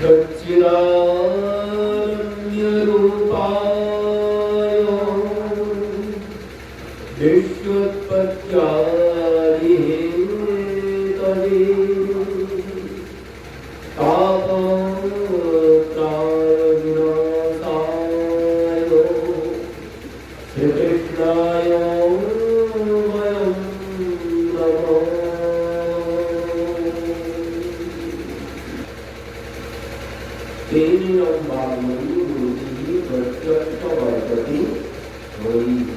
सच्चिदानन्दरूपाय विश्वोत्पत्त्यादिहेतवे तापत्रयविनाशाय श्रीकृष्णाय वयं नमः। तेन वाग्मयी मूर्तिः प्रत्यक्षवर्तते हरिः।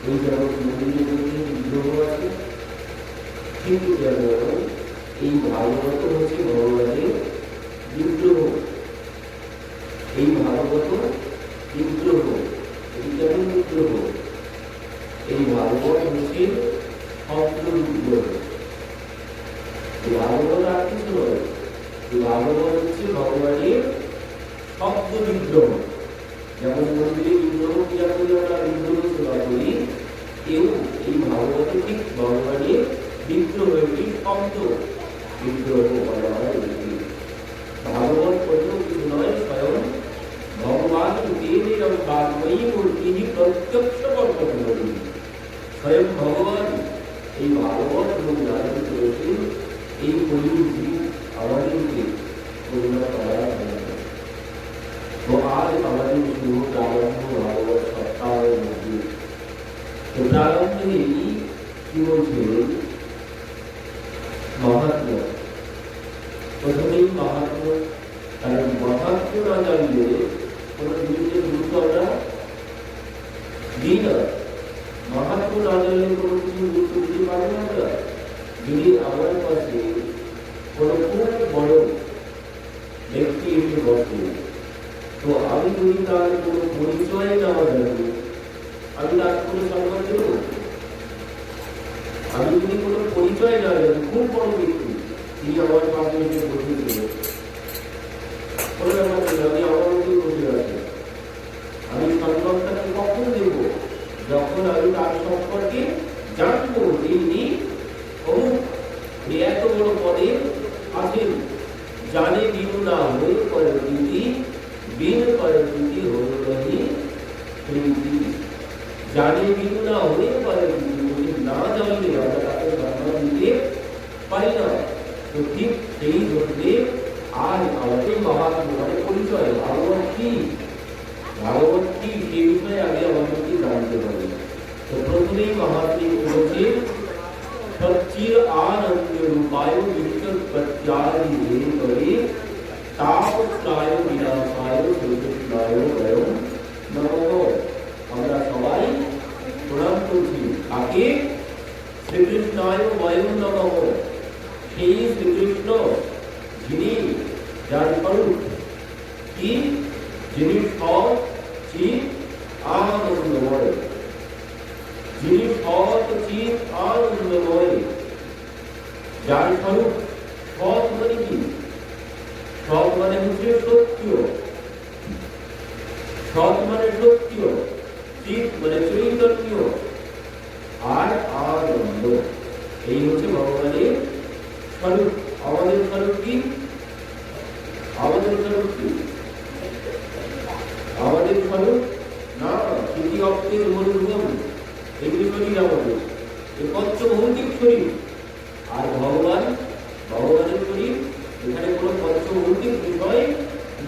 এই জগৎ মন্দিরের মধ্যে বিগ্রহ আছে, কিন্তু যেমন এই ভাগবত হচ্ছে ভগবানের বিগ্রহ। এই ভাগবত বিগ্রহ, এটি কেমন বিগ্রহ? এই ভাগবত হচ্ছে শব্দ বিগ্রহ। এই ভাগবত আর কিছু নয়, এই ভাগবত হচ্ছে ভগবানের শব্দ বিগ্রহ। যেমন মন্দিরে বিগ্রহ পূজা করি, আমরা বিগ্রহ সেবা করি, কেউ এই ভাগবতে ঠিক ভগবানের বিগ্রহ, একটি শব্দ বিগ্রহ বলা হয়। ভাগবত অন্য কিছু নয়, স্বয়ং ভগবান দেবের বাগ্ময়ী মূর্তি প্রত্যক্ষ বর্তমান করি। স্বয়ং ভগবান এই ভাগবত রূপ ধারণ করেছেন এই কলিযুগে আমাদেরকে করুণা করার জন্য। তো আজ আমাদের শুভ প্রারম্ভ ভাগবত সপ্তাহের মধ্যে। তো প্রারম্ভেই কি বলছেন? মাহাত্ম্য। প্রথমেই মাহাত্ম্য, কারণ মাহাত্ম্য না জানলে কোন জিনিসের গুরুত্ব আমরা দিই না। মাহাত্ম্য না জানলে কোনো কিছু গুরুত্ব দিতে পারবো না আমরা। যদি আমার কাছে কোনো খুব বড় ব্যক্তি এসে বসে, তো আমি যদি তার কোনো পরিচয় না জানি, আমি তার কোনো সম্মান দেব? আমি যদি কোনো পরিচয় না জানি, খুব বড় ব্যক্তি তিনি আমার পাশে এসে বসেছিল, কোনো ব্যাপার নেই, আমি আমার মধ্যে বসে আছি, আমি সম্মানটাকে কখন দেব? যখন আমি তার সম্পর্কে জানবো তিনি অমুক এত বড় পদে আছেন। জানে বিনু না হয়ে করে প্রীতি, বিন করে প্রীতি হল রহি প্রীতি। জানে বিনু না হয়ে করে প্রীতি, না জানলে আমরা তাকে সম্মান দিতে পারি না। তো ঠিক সেই ধরতে আজ আমাদের মহাত্ম মানে পরিচয় ভাগবত কি, ভাগবত কি সে বিষয়ে আগে আমাদেরকে জানতে হবে। তো প্রথমেই মহাত্মী বলছে সচ্চির আনন্দ রূপায় বিশ্বোৎপত্ত্যাদিহেতবে তাপত্রায় বিনাশায় শ্রীকৃষ্ণায় বয়ং নমঃ। আমরা সবাই প্রণাম করছি কাকে? শ্রীকৃষ্ণায় বয়ং নমঃ। সেই শ্রীকৃষ্ণ যিনি, যার স্বরূপ কি, যিনি সৎ চিৎ আনন্দময়, যিনি সৎ চিৎ আনন্দময়, যার স্বরূপ সৎ মানে কি? সৎ মানে হচ্ছে সত্য, সৎ মানে সত্য, চিৎ মানে চৈতন্য, আর আনন্দ। এই হচ্ছে ভগবানের স্বরূপ। আমাদের স্বরূপ কি? আমাদের স্বরূপ কি? আমাদের স্বরূপ না স্মৃতি অর্থের মনোরূপম, এগুলি শরীর আমাদের, একচ্ছ ভৌতিক শরীর। আর ভগবান, ভগবানের শরীর, এখানে কোনো কচ্ছ ভৌতিক বিষয়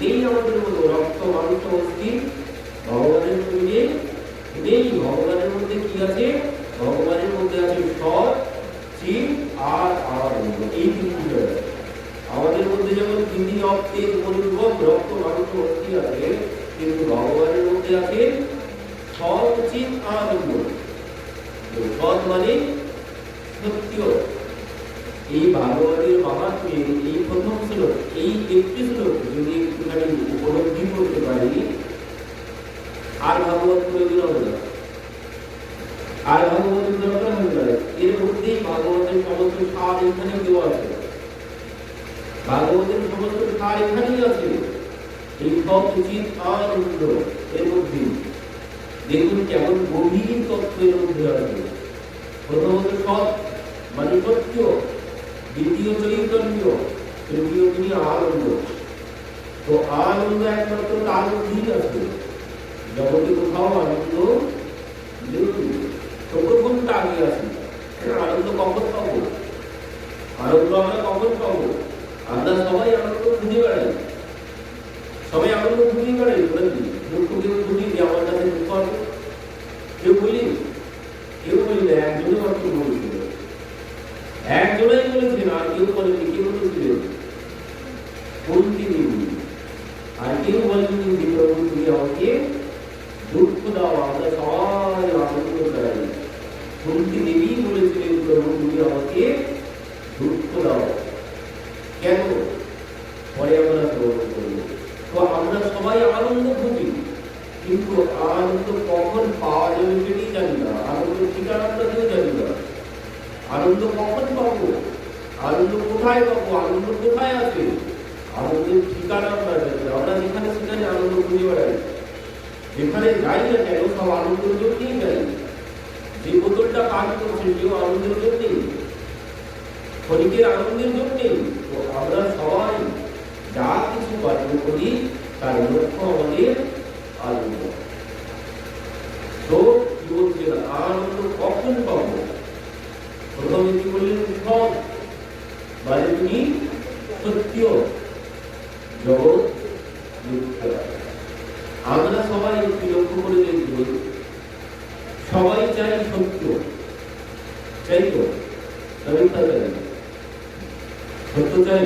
নেই আমাদের মতো। রক্ত মাংস অস্থি ভগবানের শরীরে নেই। ভগবানের মধ্যে কি আছে? ভগবানের মধ্যে আছে সৎ চিৎ আর আনন্দ, এই তিন বিষয়। আমাদের মধ্যে যেমন স্মৃতি অর্থের মনোরূপম রক্ত মাংস অস্থি আছে, কিন্তু ভগবানের মধ্যে আছে সৎ চিৎ আনন্দ। সৎ মানে সত্য। এই ভাগবতের মাহাত্ম্যে এই প্রথম শ্লোক, এই একটি শ্লোক যদি একটুখানি উপলব্ধি করতে পারি, আর ভাগবত প্রয়োজন হবে না, আর ভাগবতের দরকার হবে না। এর মধ্যেই ভাগবতের সমস্ত সার এখানে দেওয়া আছে, ভাগবতের সমস্ত সার এখানেই আছে। এই সৎ চিৎ আনন্দ এর মধ্যে দেখুন কেমন গভীর তত্ত্ব এর মধ্যে আছে। প্রথমত সৎ মানে সত্য, দ্বিতীয় চৈতন্য, তৃতীয় তিনি আনন্দ। তো আনন্দ একমাত্র তার মধ্যেই আছে, জগতে কোথাও আনন্দ নেই। তো প্রথমটা আগে আসি, আনন্দ কখন পাবো? আনন্দ আমরা কখন পাবো? আমরা সবাই আনন্দ খুঁজে বেড়াই, সবাই আনন্দ খুঁজে বেড়াই। দুঃখ কেউ খুঁজি যে আমার কাছে দুঃখ আছে, কেউ বলি, কেউ বলি না, একজনই মাত্র বলেছিল, একজনাই বলেছেন, আর কেউ বলেনি। কেউ বলেছিলেন কুন্তী দেবী, আর কেউ বলেনি যে প্রভু তুমি আমাকে দুঃখ দাও, আমরা সবাই আনন্দ চাই। কুন্তী দেবী বলেছিলেন প্রভু তুমি আমাকে দুঃখ দাও। কেন? পরে আমরা শ্রবণ করব। তো আমরা সবাই আনন্দ খুঁজি, কিন্তু আনন্দ কখন পাওয়া যাবে সেটি জানি না, আনন্দের ঠিকানাটা কেউ জানি না। আনন্দ কখন পাবো? আনন্দ কোথায় পাবো? আনন্দ কোথায় আছে? আনন্দের ঠিকানা আমরা জানি না। আমরা যেখানে সেখানে আনন্দ খুঁজে বেড়াই, যেখানে যাই না কেন সব আনন্দের জন্যই যাই। যে বোতলটা পান করছে কেউ আনন্দের জন্যই, ক্ষণিকের আনন্দের জন্যই। তো আমরা সবাই যা কিছু কর্ম করি তার লক্ষ্য আমাদের আনন্দ। তো কি বলছেন, আনন্দ কখন পাবো? প্রথমে কি বললেন? সৎ মানে তুমি সত্য, জগৎ মিথ্যা। আমরা সবাই একটু লক্ষ্য করে দেখব, সবাই চাই সত্য, চাই তো? মিথ্যা চাই? সত্য চাই।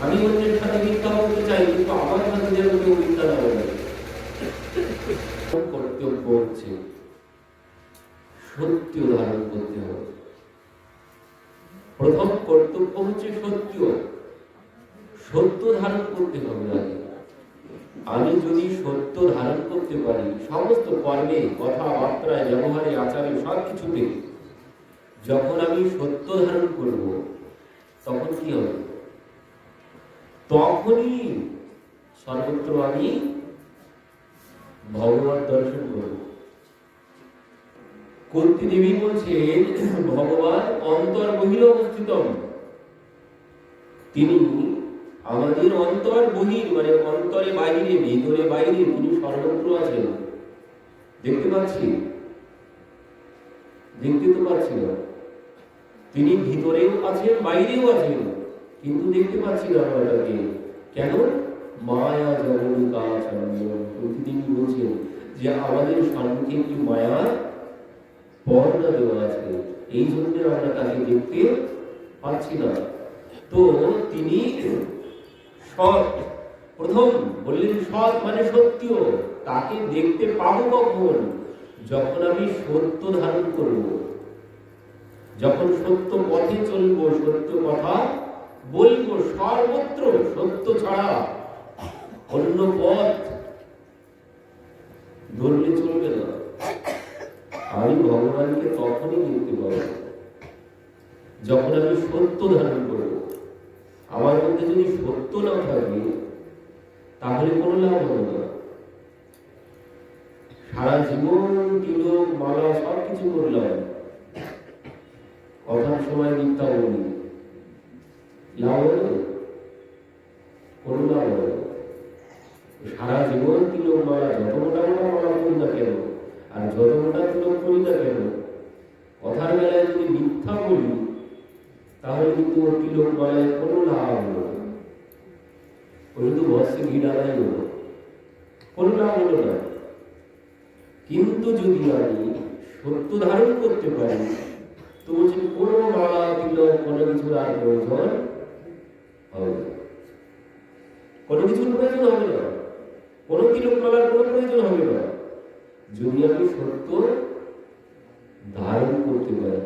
আমি অন্যের সাথে মিথ্যা বলতে চাই, কিন্তু আমার সাথে যেন কেউ মিথ্যা না বলে। কর্তব্য হচ্ছে সত্য ধারণ করতে হবে। প্রথম কর্তব্য হচ্ছে সত্য, সত্য ধারণ করতে হবে আগে। আমি যদি সত্য ধারণ করতে পারি সমস্ত কর্মে, কথাবার্তায়, ব্যবহারে, আচারে, সব কিছুতে যখন আমি সত্য ধারণ করব, তখন কি হবে? তখনই সর্বত্র আমি ভগবান দর্শন করব। কুন্তী দেবী বলছেন ভগবান অন্তর বহির অবস্থিত, তিনি আমাদের অন্তর বহির মানে অন্তরে বাইরে, ভিতরে বাইরে, তিনি সর্বত্র আছেন। দেখতে পাচ্ছি? দেখতে তো পাচ্ছি না। তিনি ভিতরেও আছেন, বাইরেও আছেন, কিন্তু দেখতে পাচ্ছি না আমরা তাকে। কেন? মায়া জগনিকা চন্দন। প্রতিদিন বলছেন যে আমাদের সম্মুখে একটি মায়া পর্দা দেওয়া আছে, এই জন্য আমরা তাকে দেখতে পাচ্ছি না। তো তিনি সৎ, প্রথম বললেন সৎ মানে সত্য। তাকে দেখতে পাবো কখন? যখন আমি সত্য ধারণ করব, যখন সত্য পথে চলবো, সত্য কথা বলবো। সর্বত্র সত্য ছাড়া অন্য পথ ধরলে চলবে না। আমি ভগবানকে তখনই দেখতে পাবো যখন আমি সত্য ধারণ করব। আমার মধ্যে যদি সত্য না থাকে তাহলে কোনো লাভ হবে না। সারা জীবন তিলক মালা সবকিছু করলাম, কথার সময় মিথ্যা বলি, লাভ হবে? কোনো লাভ হবে? সারা জীবন তিলক মালা যত মোটা মোটা মালা করি না কেন, আর যত মোটা তিলক করি না কেন, কথার বেলায় যদি মিথ্যা বলি তাহলে কিন্তু ওর তিলক মালায় কোনো লাভ হলো না। ও শুধু বসে ঘি ডালাই হলো, কোনো লাভ হলো না। কিন্তু যদি আমি সত্য ধারণ করতে পারি তো বলছেন কোনো মালা তিলক কোনো কিছু আর প্রয়োজন হবে, কোনো কিছুর প্রয়োজন হবে না, কোনো তিলক মালার কোনো প্রয়োজন হবে না, যদি আমি সত্য ধারণ করতে পারি।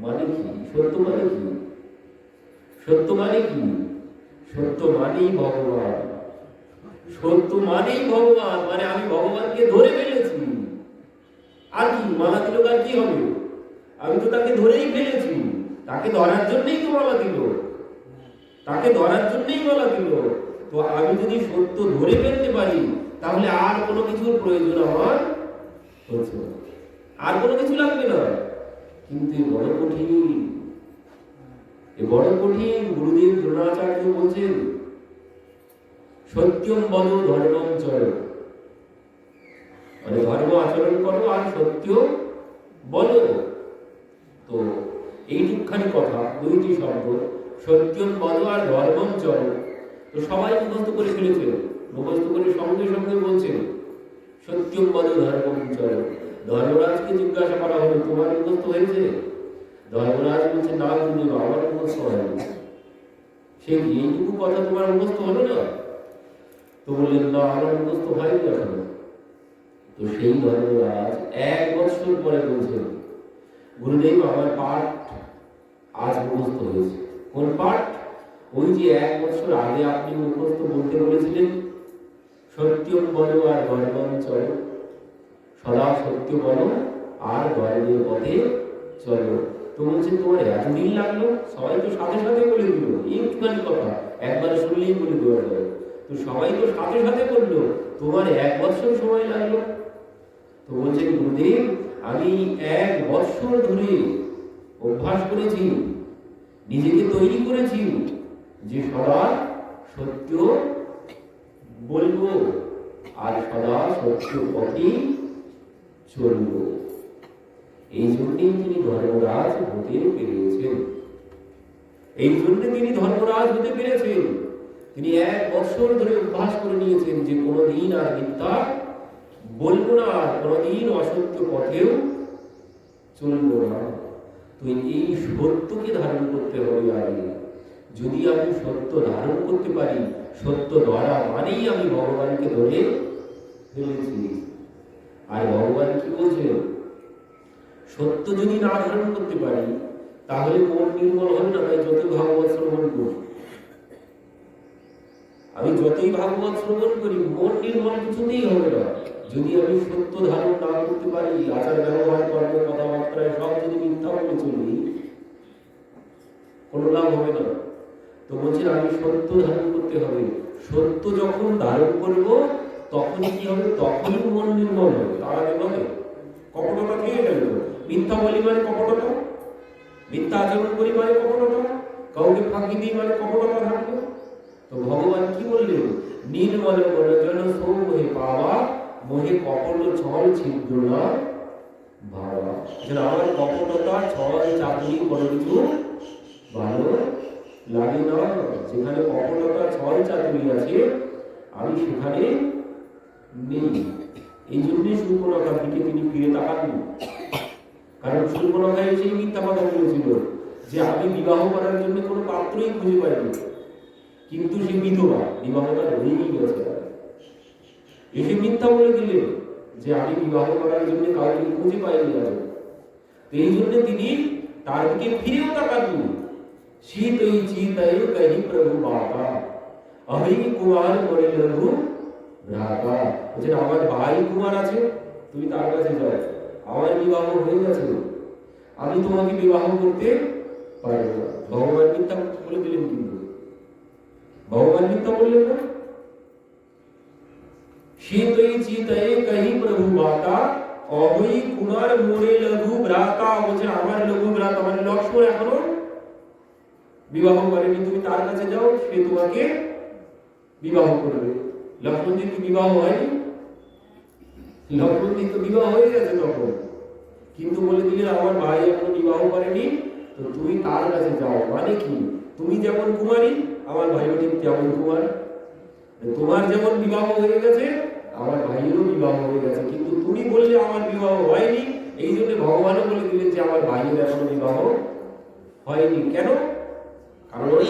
মানে কি সত্য? মানে কি সত্য? মানে কি সত্য? মানেই ভগবান। সত্য মানেই ভগবান, মানে আমি ভগবানকে ধরে ফেলেছি। আর কি মালা তিলক আর কি হবে? আমি তো তাকে ধরেই ফেলেছি। তাকে ধরার জন্যই তো মালা দিল, তাকে ধরার জন্যই মালা দিল। তো আমি যদি সত্য ধরে ফেলতে পারি তাহলে আর কোনো কিছুর প্রয়োজন আমার হচ্ছে না, আর কোনো কিছু লাগবে না। কিন্তু বড় কঠিন, এ বড় কঠিন। গুরুদেব দ্রোণাচার্য বলছেন সত্যম বদ ধর্মম চর, মানে ধর্ম আচরণ করো আর সত্য বলো। তো এইটুকখানি কথা, দুইটি শব্দ, সত্যম বদ আর ধর্মম চর, তো সবাই মুখস্থ করে ফেলেছে। মুখস্থ করে সঙ্গে সঙ্গে বলছেন সত্যম বদ ধর্মম চর। ধর্মরাজকে জিজ্ঞাসা করা হলো, তোমার মুখস্থ হয়েছে? ধর্মরাজ বলছে, না গুরুদেব, আমার মুখস্থ হয়নি। সে এইটুকু কথা তোমার মুখস্থ হলো না? তো বললেন, না, আমার মুখস্থ হয়নি এখনো। তো সেই ধর্মরাজ 1 বছর পরে বলছেন, গুরুদেব, আমার পাঠ আজ মুখস্থ হয়েছে। কোন পাঠ? ওই যে 1 বছর আগে আপনি মুখস্থ বলতে বলেছিলেন, সত্যম বলো আর ধর্মম চলো, সদা সত্য বলো আর ধর্মের পথে চলো। তো বলছেন, তোমার এতদিন লাগলো? সবাই তো সাথে সাথে বলে দিল, একটুখানি কথা একবার শুনলেই বলে দেওয়া যায়। তো সবাই তো সাথে সাথে বললো, তোমার 1 বছর সময় লাগলো? তো বলছেন, গুরুদেব, আমি 1 বছর ধরে অভ্যাস করেছি, নিজেকে তৈরি করেছি যে সদা সত্য বলবো আর সদা সত্য পথে চলবো। এই জন্যই তিনি ধর্মরাজ হতে পেরেছেন। এই জন্য তিনি ধর্মরাজ হতে পেরেছেন। তিনি 1 বছর ধরে অভ্যাস করে নিয়েছেন যে কোনোদিন আর মিথ্যা বলবো না, কোনোদিন অসত্য পথেও চলবো না। তো এই সত্যকে ধারণ করতে হবে আগে। যদি আমি সত্য ধারণ করতে পারি, সত্য ধরা মানেই আমি ভগবানকে ধরে ফেলেছি। আর ভগবান কি বলছেন? সত্য যদি না ধারণ করতে পারি তাহলে মন নির্মল হবে না। তাই যতই ভাগবত শ্রবণ করি, আমি যতই ভাগবত শ্রবণ করি, মন নির্মল কিছুতেই হবে না। যদি আমি সত্য ধারণ না করতে পারি, আচার ব্যবহার কর্ম কথাবার্তায় সব যদি মিথ্যা বলে চলি, কোনো লাভ হবে না। তো বলছেন, আমি সত্য ধারণ করতে হবে। সত্য যখন ধারণ করব তখনই কি হবে? তখনই মন নির্মল হবে। তার আগে নয়। কপটতা খেয়ে গেল। মিথ্যা বলি মানে কপটতা, মিথ্যা আচরণ করি মানে কপটতা, কাউকে ফাঁকি দিই মানে কপটতা থাকলো। তো ভগবান কি বললেন? নির্মল মনোজন সৌমহে পাওয়া, মোহে কপট ছল ছিদ্র না ভাবা। আমার কপটতা, ছল, চাতুরি কোনো কিছু ভালো লাগে না। যেখানে কপটতা, ছল, চাতুরি আছে আমি সেখানে নেই। এই জন্যই শূর্পণখার দিকে তিনি ফিরে তাকাননি। কারণ শূর্পণখা এসে মিথ্যা কথা বলেছিল যে আমি বিবাহ করার জন্য কোনো পাত্রই খুঁজে পাইনি, কিন্তু সে বিধবা, বিবাহটা হয়েই গেছে। এসে মিথ্যা বলে দিলেন যে আমি বিবাহ করার জন্য কাউকে খুঁজে পাইনি। তো এই জন্য তিনি তার দিকে ফিরেও তাকাননি। শীতই চিতই কহি প্রভু বাবা, আমি কুমার মরে লঘু ভ্রাতা। বলছেন, আমার ভাই কুমার আছে, তুমি তার কাছে যাও, আমার বিবাহ হয়ে গেছে, আমি তোমাকে বিবাহ করতে পারবো না। ভগবান মিথ্যা বলে দিলেন, কিন্তু ভগবান মিথ্যা বললেন না। শীতই চিতই কহি প্রভু বাতা, অহই কুমার মোরে লঘু ভ্রাতা। বলছেন, আমার লঘু ভ্রাতা মানে লক্ষ্মণ এখনো বিবাহ করেনি, তুমি তার কাছে যাও, সে তোমাকে বিবাহ করবে। লক্ষ্মণজির কি বিবাহ হয়নি? লক্ষ্মণজির তো বিবাহ হয়ে গেছে তখন, কিন্তু বলে দিলেন আমার ভাই এখনো বিবাহ করেনি, তো তুমি তার কাছে যাও। মানে কি? তুমি যেমন কুমারী, আমার ভাইও ঠিক তেমন কুমার। তোমার যেমন বিবাহ হয়ে গেছে, আমার ভাইয়েরও বিবাহ হয়ে গেছে, কিন্তু তুমি বললে আমার বিবাহ হয়নি। এই জন্য ভগবানও বলে দিলেন যে আমার ভাইয়ের এখনো বিবাহ হয়নি। কেন? কারণ ওই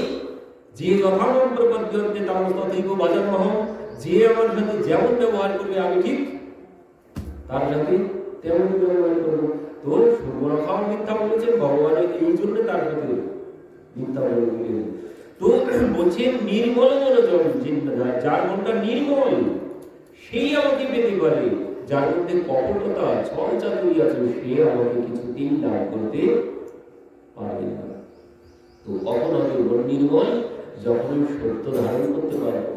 যে যথানাম প্রপদ্যন্তে তার তথৈব ভজন্মহম, যে আমার সাথে যেমন ব্যবহার করবে আমি ঠিক তার সাথে তেমন ব্যবহার করবো। তো শূর্পণখাও মিথ্যা বলেছেন, ভগবানের এই জন্য তার সাথে মিথ্যা বলে দিলেন। তো বলছেন নির্মল মনোজন, যার মনটা নির্মল সেই আমাকে পেতে পারে। যার মধ্যে কপটতা, ছল চাতুরি আছে, সে আমাকে কিছুতেই লাভ করতে পারবে না। তো কখন হবে মন নির্মল? যখন সত্য ধারণ করতে পারবো।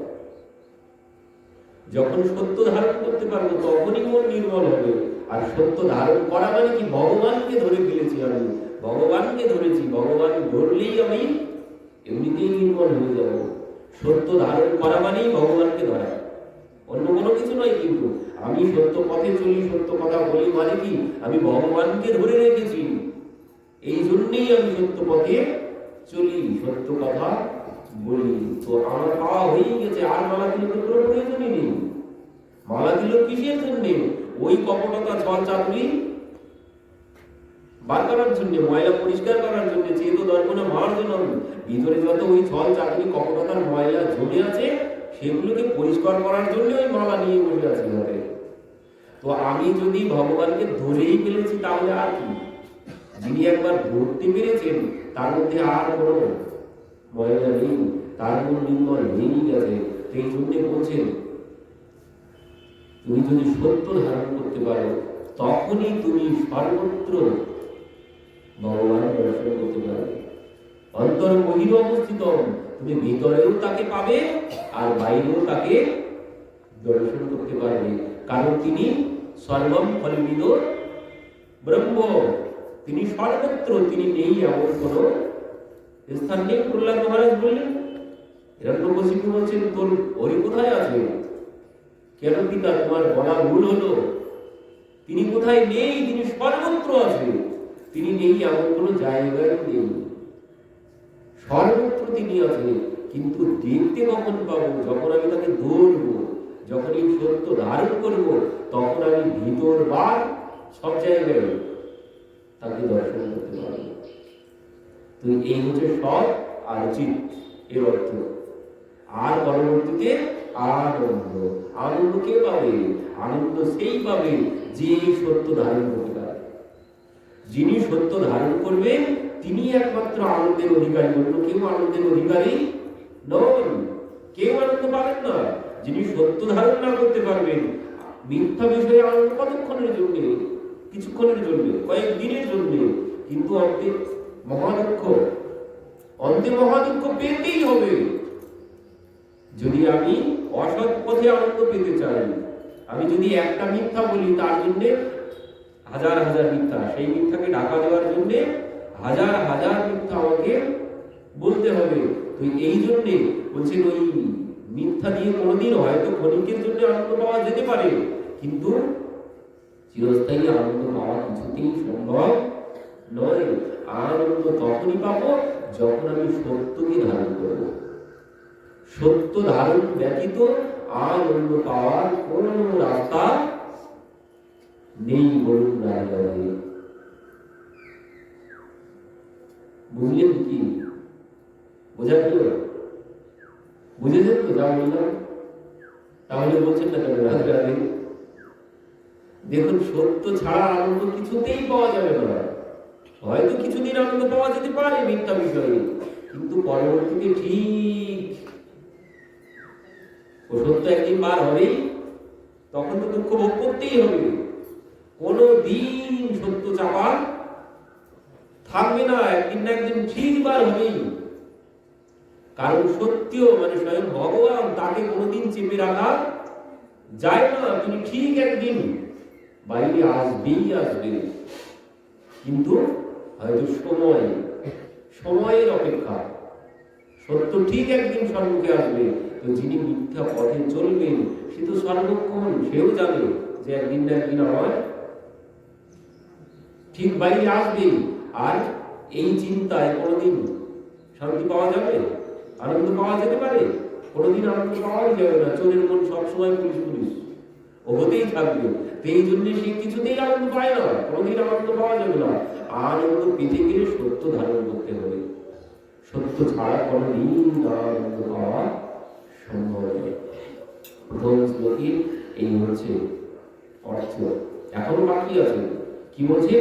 যখন সত্য ধারণ করতে পারবো তখনই মন নির্মল হবে। আর সত্য ধারণ করা মানে কি? ভগবানকে ধরে ফেলেছি আমি, ভগবানকে ধরেছি, ভগবান ধরলেই আমি এমনিতেই নির্মল হয়ে যাব। সত্য ধারণ করা মানেই ভগবানকে কিছু নয়, কিন্তু আমি সত্য পথে চলি, সত্য কথা বলি, মানে কি আমি ভগবানকে ধরে রেখেছি, এই জন্যই আমি সত্য পথে চলি, সত্য কথা বলি। তো আমার পাওয়া হয়েই গেছে, আর মালা তিলকের কোনো প্রয়োজনই নেই। মালা তিলক কিসের জন্যে? ওই কপটতা, ছল চাতুরি বার করার জন্য, ময়লা পরিষ্কার করার জন্য, চেত দর্পণে মার্জনম, ভিতরে যত ওই ছল চাতুরি কপটতার ময়লা জমে আছে সেগুলোকে পরিষ্কার করার জন্য ওই মালা নিয়ে বসে আছি হাতে। তো আমি যদি ভগবানকে ধরেই ফেলেছি তাহলে আর কি? যিনি একবার ধরতে পেরেছেন তার মধ্যে আর কোনো ময়লা নেই, তার কোন নির্মল নেই গেছে। সেই জন্য বলছেন তুমি যদি সত্য ধারণ করতে পারো তখনই তুমি সর্বত্র ভগবান দর্শন করতে পারবে। অন্তর বহির অবস্থিত, তুমি ভিতরেও তাকে পাবে আর বাইরেও তাকে দর্শন করতে পারবে, কারণ তিনি সর্বম ফলবিদ ব্রহ্ম, তিনি সর্বত্র, তিনি নেই এমন কোন স্থান নেই। প্রহ্লাদ মহারাজ বললেন, হিরণ্যকশিপু বলছেন তোর হরি কোথায় আছে? কেন পিতা তোমার বলা ভুল হলো? তিনি কোথায় নেই? তিনি সর্বত্র আছে, তিনি নেই এমন কোন জায়গায় নেই, সর্বত্র তিনি আছে। কিন্তু দেখতে কখন পাবো? যখন আমি তাকে ধরবো, যখন এই সত্য ধারণ করবো, তখন আমি ভিতর বা সব জায়গায় তাকে দর্শন করতে পারবো। তো এই হচ্ছে সৎ আর চিত এর অর্থ। আর পরবর্তীতে আনন্দ, আনন্দ কে পাবে? আনন্দ সেই পাবে যে সত্য ধারণ করতে পারে। যিনি সত্য ধারণ করবে তিনি একমাত্র আনন্দের অধিকারী, অন্য কেউ আনন্দের অধিকারী নন, কেউ আনন্দ পাবেন না। যিনি সত্য ধারণ না করতে পারবেন, মিথ্যা বিষয়ে আনন্দ কতক্ষণের জন্য? কিছুক্ষণের জন্য, কয়েকদিনের জন্য, কিন্তু অন্তে মহাদুঃখ, অন্তে মহাদুঃখ পেতেই হবে। যদি আমি অসৎ পথে আনন্দ পেতে চাই, আমি যদি একটা মিথ্যা বলি তার জন্য হাজার হাজার মিথ্যা, সেই মিথ্যাকে ঢাকা দেওয়ার জন্য হাজার হাজার মিথ্যা আমাকে বলতে হবে। তো এই জন্যে বলছেন ওই মিথ্যা দিয়ে কোনোদিন হয়তো ক্ষণিকের জন্য আনন্দ পাওয়া যেতে পারে, কিন্তু চিরস্থায়ী আনন্দ পাওয়া কিছুতেই সম্ভব নয়। আনন্দ তখনই পাবো যখন আমি সত্যকে ধারণ করব। সত্য ধারণ ব্যতীত আনন্দ পাওয়ার কোন রাস্তা নেই। বলুন রাজা, বুঝলেন কি? বোঝা গেল? বুঝেছেন তো যা বললাম? তাহলে বলছেন না কেন রাজা? দেখুন, সত্য ছাড়া আনন্দ কিছুতেই পাওয়া যাবে না। হয়তো কিছুদিন আনন্দ পাওয়া যেতে পারে মিথ্যা বিষয়ে, কিন্তু পরবর্তীতে ঠিক ও সত্য একদিন বার হবেই, তখন তো দুঃখ ভোগ করতেই হবে। কোনো দিন সত্য চাপা থাকবে না, একদিন না একদিন ঠিক বার হবেই। কারণ সত্য মানে স্বয়ং ভগবান, তাকে কোনোদিন চেপে রাখা যায় না। তিনি ঠিক একদিন বাইরে আসবেই আসবে, কিন্তু হয়তো সময়ের অপেক্ষা। সত্য ঠিক একদিন সম্মুখে আসবে। তো যিনি মিথ্যা পথে চলবেন সে তো সর্বক্ষণ সেও জানে যে একদিন না একদিন আমার ঠিক বাইরে আসবে। আর এই চিন্তায় কোনোদিন শান্তি পাওয়া যাবে? আনন্দ পাওয়া যেতে পারে? কোনোদিন আনন্দ পাওয়াই যাবে না। চোরের মন সবসময় পুলিশ পুলিশ ও হতেই থাকবে। এই জন্য সে কিছুতেই আনন্দ পায় না, কোনোদিন আনন্দ পাওয়া যাবে না। আনন্দ পেতে গেলে সত্য ধারণ করতে হবে। সত্য ছাড়া কোনোদিন আনন্দ পাওয়া সম্ভব নয়। প্রথম শ্লোকে এই হচ্ছে অর্থ। এখনো বাকি আছে, কি বলছে?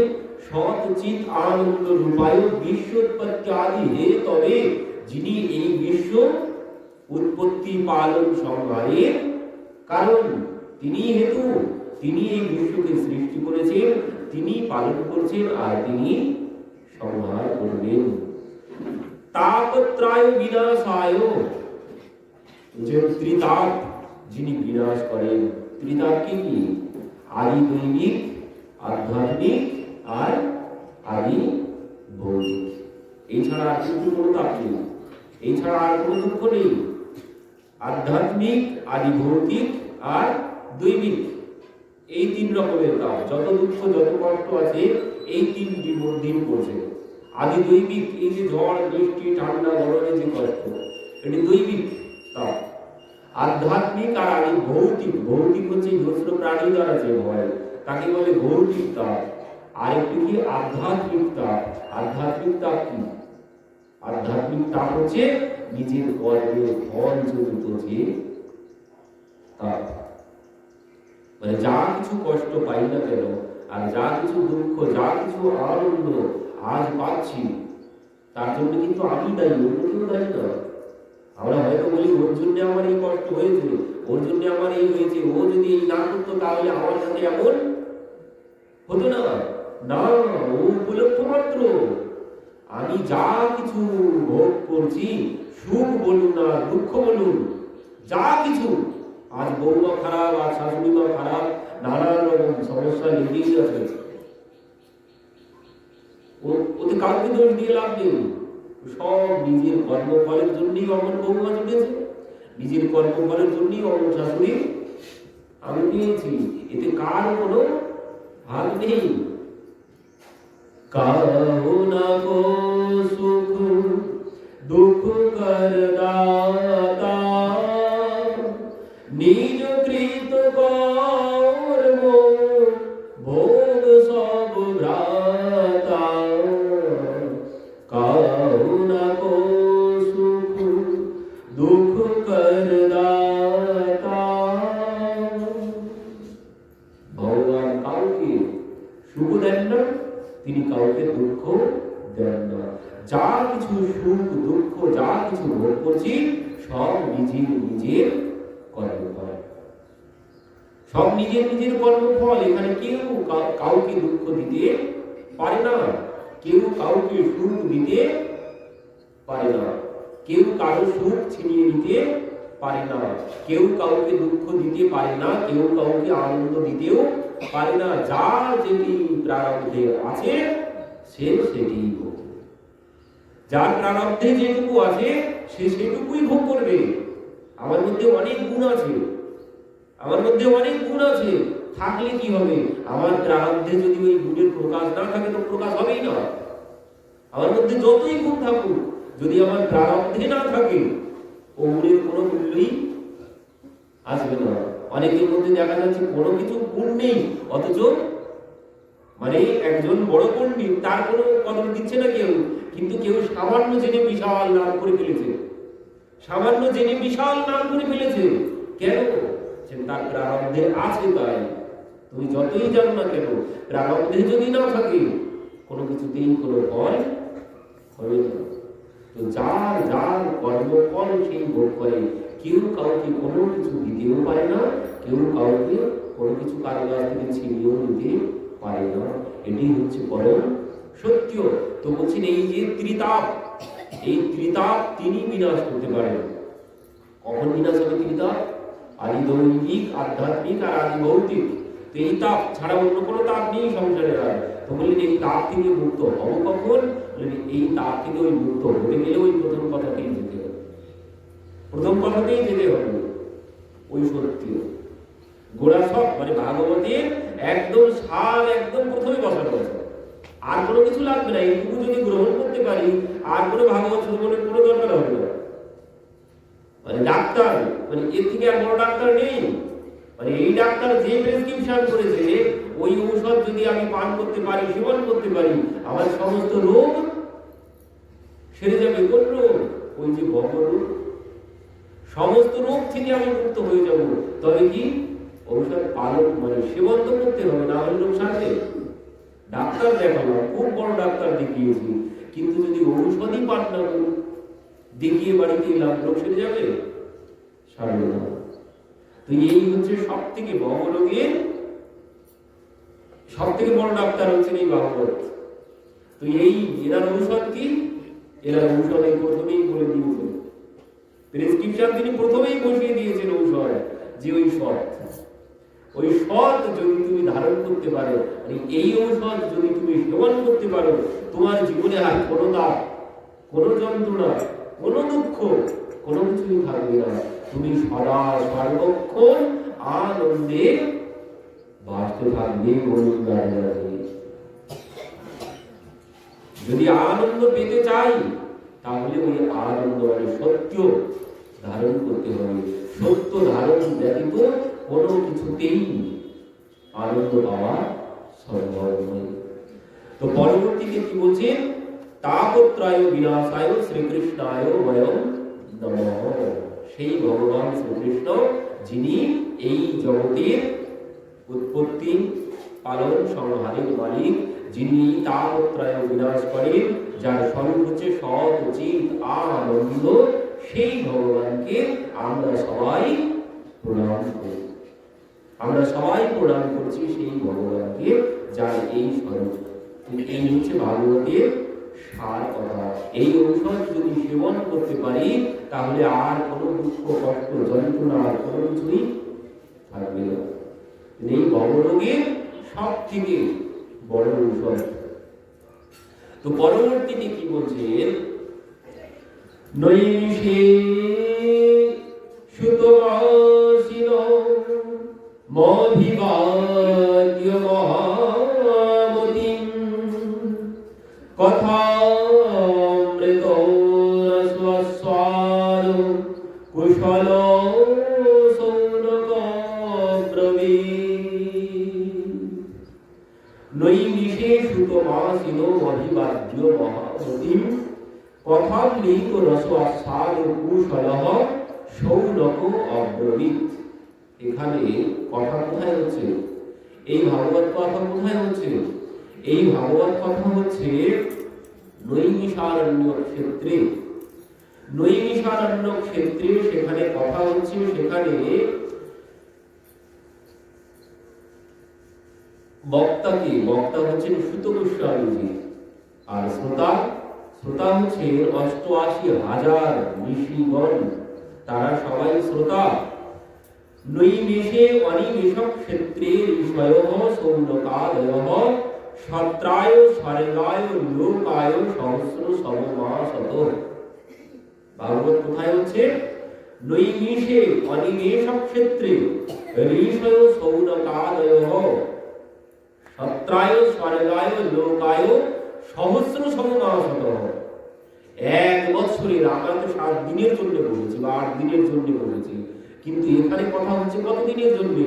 সৎ চিত আনন্দ রূপায় বিশ্বোৎপত্তি আদি হে, তবে যিনি এই বিশ্ব উৎপত্তি পালন সংহারের কারণ, তিনি হেতু, তিনি এই বিশ্বকে সৃষ্টি করেছেন, তিনি পালন করছেন আর তিনি সংহার করবেন। তাপত্রায় বিনাশায়, যে ত্রিতাপ যিনি বিনাশ করেন। ত্রিতাপকে কি? আদি দৈনিক, আধ্যাত্মিক আর আদি ভৌতিক। এছাড়া আর কিন্তু কোনো তাপ নেই, এছাড়া আর কোনো দুঃখ নেই। আধ্যাত্মিক, আদি ভৌতিক আর দৈবিক, এই 3 রকমের তাপ, যত দুঃখ যত কষ্ট আছে এই 3টির মধ্যেই পড়ছে। আদি দৈবিক, এই যে ঝড় বৃষ্টি ঠান্ডা গরমে যে কষ্ট, এটি দৈবিক তাপ। আধ্যাত্মিক আর আদি ভৌতিক, ভৌতিক হচ্ছে হিংস্র প্রাণী দ্বারা যে ভয়, তাকে বলে ভৌতিক তাপ। আর একটি কি আধ্যাত্মিক তাপ। আধ্যাত্মিক তাপ কি? আধ্যাত্মিক তাপ হচ্ছে নিজের কর্মের ফল জনিত যে তাপ। মানে যা কিছু কষ্ট পাই না কেন, আর যা কিছু দুঃখ, যা কিছু আনন্দ আজ পাচ্ছি, তার জন্য কিন্তু আমি দায়ী, অন্য কেউ দায়ী না। আমরা হয়তো বলি ওর জন্য আমার এই কষ্ট হয়েছে, ওর জন্য আমার এই হয়েছে, ও যদি এই না করতো তাহলে আমার সাথে এমন হতো না। না, ও উপলক্ষ মাত্র। আমি যা কিছু ভোগ করছি, সুখ বলুন না দুঃখ বলুন, যা কিছু, আজ বৌমা খারাপ, আজ শাশুড়ি মা খারাপ, নানান রকম সমস্যা লেগেই আছে, ওতে কাউকে দোষ দিয়ে লাভ নেই। সব নিজের কর্মফলের জন্যই অমন বৌমা জুটেছে, নিজের কর্মফলের জন্যই অমন শাশুড়ি আমি পেয়েছি, এতে কার কোনো ভাগ নেই। কাহো না কো সুখ দুঃখ কর দাতা, নিজ কৃত কর্ম ভোগ সব ভ্রাতা। কাহো না কো সুখ দুঃখ কর দাতা। ভগবান কাউকে সুখ দেন না, তিনি কাউকে দুঃখ দেন না। যা কিছু সুখ দুঃখ যা কিছু ভোগ করছি সব নিজের নিজের কর্মফল, সব নিজের নিজের কর্মফল। এখানে কেউ কাউকে দুঃখ দিতে পারে না, কেউ কাউকে সুখ দিতে পারে না, কেউ কারো সুখ ছিনিয়ে নিতে পারে না, কেউ কাউকে দুঃখ দিতে পারে না, কেউ কাউকে আনন্দ দিতেও পারে না। যা যেটি প্রারব্ধে আছে সে সেটি ভোগ, যার প্রারব্ধে যেটুকু আছে সে সেটুকুই ভোগ করবে। আমার মধ্যে অনেক গুণ আছে, আমার মধ্যে অনেক গুণ আছে, থাকলে কি হবে? আমার প্রারব্ধে যদি ওই গুণের প্রকাশ না থাকে তো প্রকাশ হবেই না। আমার মধ্যে যতই গুণ থাকুক, যদি আমার প্রারব্ধে না থাকে ও গুণের কোনো মূল্যই আসবে না। অনেকের মধ্যে দেখা যাচ্ছে কোনো কিছু গুণ নেই, অথচ মানে একজন বড় পণ্ডিত, তার কোনো কদর দিচ্ছে না কেউ, কিন্তু কেউ সামান্য জেনে বিশাল নাম করে ফেলেছে, সামান্য জেনে বিশাল নাম করে ফেলেছে। কেন? তার প্রারব্ধে আছে তাই। তুমি যতই জানো না কেন, প্রারব্ধে যদি না থাকে কোনো কিছুতেই কোনো ফল হবে না। তো যার যার কর্মফল সেই ভোগ করে, কেউ কাউকে কোনো কিছু দিতেও পারে না, কেউ কাউকে কোনো কিছু কারো কাছ থেকে ছিনিয়েও নিতে পারে না। এটি হচ্ছে পরম সত্য। তো বলছেন এই যে ত্রিতাপ, এই ত্রিতাপ তিনি বিনাশ করতে পারেন। কখন বিনাশ হবে ত্রিতাপ? আদি দৈবিক, আধ্যাত্মিক আর আদি ভৌতিক। তো এই তাপ ছাড়া অন্য কোনো তাপ নেই সংসারে। আর তো বললেন এই তাপ থেকে মুক্ত হবো কখন? এই তাপ থেকে ওই মুক্ত হতে গেলে ওই প্রথম কথাতেই যেতে হবে, প্রথম কথাতেই যেতে হবে, ওই সত্য গোড়া সব মানে ভাগবতের একদম সার একদম প্রথমে বসানো আছে। আর কোনো কিছু লাগবে না, এইটুকু যদি গ্রহণ করতে পারি আর কোনো ভাগবত শ্রবণের কোনো দরকার হবে না। মানে ডাক্তার, মানে এর থেকে আর বড় ডাক্তার নেই। মানে এই ডাক্তার যে প্রেসক্রিপশন করেছে ওই ঔষধ যদি আমি পান করতে পারি, সেবন করতে পারি, আমার সমস্ত রোগ সেরে যাবে। কোন রোগ? ওই যে ভবরোগ, সমস্ত রোগ থেকে আমি মুক্ত হয়ে যাব। তবে কি ঔষধ পালন মানে সেবন তো করতে হবে, না হলে রোগ সারবে। ডাক্তার দেখালাম, খুব বড় ডাক্তার দেখিয়েছি, কিন্তু যদি ঔষধই পান না করি, দেখিয়ে বাড়িতে এলাম, রোগ সেরে যাবে? সারবে না। তো এই হচ্ছে সব থেকে বড় রোগের সব থেকে বড় ডাক্তার হচ্ছেন এই ভাগবত। তো এই এনার ঔষধ কি? এনার ঔষধ এই প্রথমেই বলে দিয়েছেন, প্রেসক্রিপশন তিনি প্রথমেই বসিয়ে দিয়েছেন ঔষধ, যে ওই সৎ, ওই সৎ যদি তুমি ধারণ করতে পারো, এই ঔষধ যদি তুমি সেবন করতে পারো, তোমার জীবনে আর কোনো দাগ, কোনো যন্ত্রণা, কোনো দুঃখ, কোনো কিছুই থাকবে না। তুমি সদা সর্বক্ষণ আনন্দ আনন্দে বাঁচতে থাকবে। বলুন রাধে রাধে। যদি আনন্দ পেতে চাই তাহলে ওই আনন্দ মানে সত্য ধারণ করতে হবে। সত্য ধারণ ব্যতীত কোনো কিছুতেই আনন্দ পাওয়া সম্ভব নয়। তো পরবর্তীতে কি বলছেন? তাপত্রয় বিনাশায় শ্রীকৃষ্ণায় বয়ম নমঃ। সেই ভগবান শ্রীকৃষ্ণ যিনি এই জগতের উৎপত্তি, পালন, সংহারের মালিক, যিনি তাপত্রয় বিনাশ করেন, যার স্বরূপ হচ্ছে সৎ চিত আনন্দ, সেই ভগবানকে আমরা সবাই প্রণাম করি। আমরা সবাই প্রণাম করছি সেই ভগবানকে, যার এই স্বরূপ। এই হচ্ছে ভাগবতের সার কথা। এই ঔষধ যদি সেবন করতে পারি তাহলে আর কোনো দুঃখ, কষ্ট, যন্ত্রণা আর কোনো কিছুই থাকবে না। এই ভবরোগের সব থেকে বড় ঔষধ। তো পরবর্তীতে কি বলছেন? নৈষে সুতমাসিন মভিবাদ্য মহামতিম কথামৃত রসস্বাদ কুশল সৌনক ব্রবীৎ। নৈমিষে সুতমাসিন মভিবাদ্য মহামতিম কথামৃত রসস্বাদ কুশল সৌনক অব্রবীৎ। এখানে কথা কোথায় হচ্ছে? এই ভাগবত কথা কোথায় হচ্ছে? এই ভাগবত কথা হচ্ছে নৈমিষারণ্য ক্ষেত্রে। নৈমিষারণ্য ক্ষেত্রে সেখানে কথা হচ্ছে। সেখানে বক্তা হচ্ছেন সুত গোস্বামীজি, আর শ্রোতা হচ্ছে ৮৮,০০০ ঋষিগণ, তারা সবাই শ্রোতা। নৈমিষে অনিমেষ ক্ষেত্রে ঋষয়ঃ সৌনকাদয়ঃ সত্রায় স্বর্গায় লোকায় সহস্র সমমাসত। ভাগবত কোথায় হচ্ছে? নৈমিষে অনিমেষ ক্ষেত্রে ঋষয় সৌনকাদয়ঃ সত্রায় স্বর্গায় লোকায় সহস্র সমমাসত। ১ বছরের, আমরা তো ৭ দিনের জন্য বলেছি বা ৮ দিনের জন্য বলেছি, কিন্তু এখানে কথা হচ্ছে কত দিনের জন্য?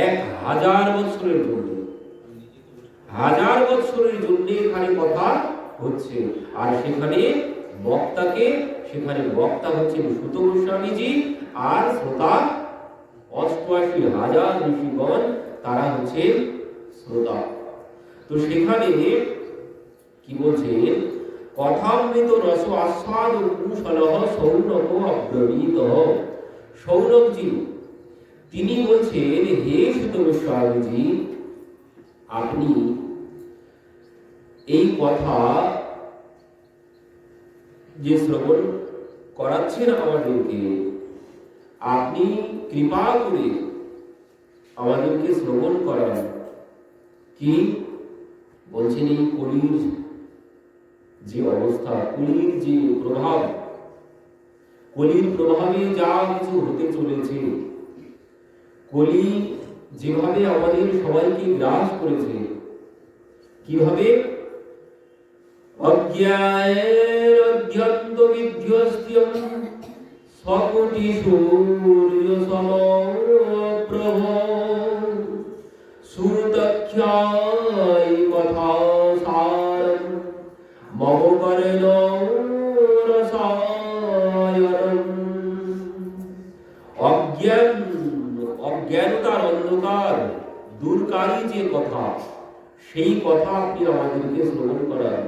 ১,০০০ বছরের জন্য। ১,০০০ বছরের জন্য এখানে কথা হচ্ছে। আর সেখানে বক্তা হচ্ছেন সুত গোস্বামীজি, আর শ্রোতা ৮৮,০০০ ঋষিগণ, তারা হচ্ছেন শ্রোতা। তো সেখানে কি বলছেন? কথামৃত রস আস্বাদ কুশলঃ সৌনক অব্রবীত। সৌনকজি তিনি বলছেন, হে সুত গোস্বামীজি, আপনি এই কথা যে শ্রবণ করাচ্ছেন আমাদেরকে, আপনি কৃপা করে আমাদেরকে শ্রবণ করান। কি বলছেন? এই কলির যে অবস্থা, কলির যে প্রভাব, কলির প্রভাবে যা কিছু হতে চলেছে, কলি যেভাবে আমাদের সবাইকে গ্রাস করেছে, কিভাবে অজ্ঞায়ন্ত বিধ্বস্ত্যম স্বকোটি সূর্য সমপ্রভ সুতক্ষায় কথা সারম মম কর্ণ রসায়নম। অজ্ঞানতার অন্ধকার দূরকারী যে কথা, সেই কথা আপনি আমাদেরকে শ্রবণ করান।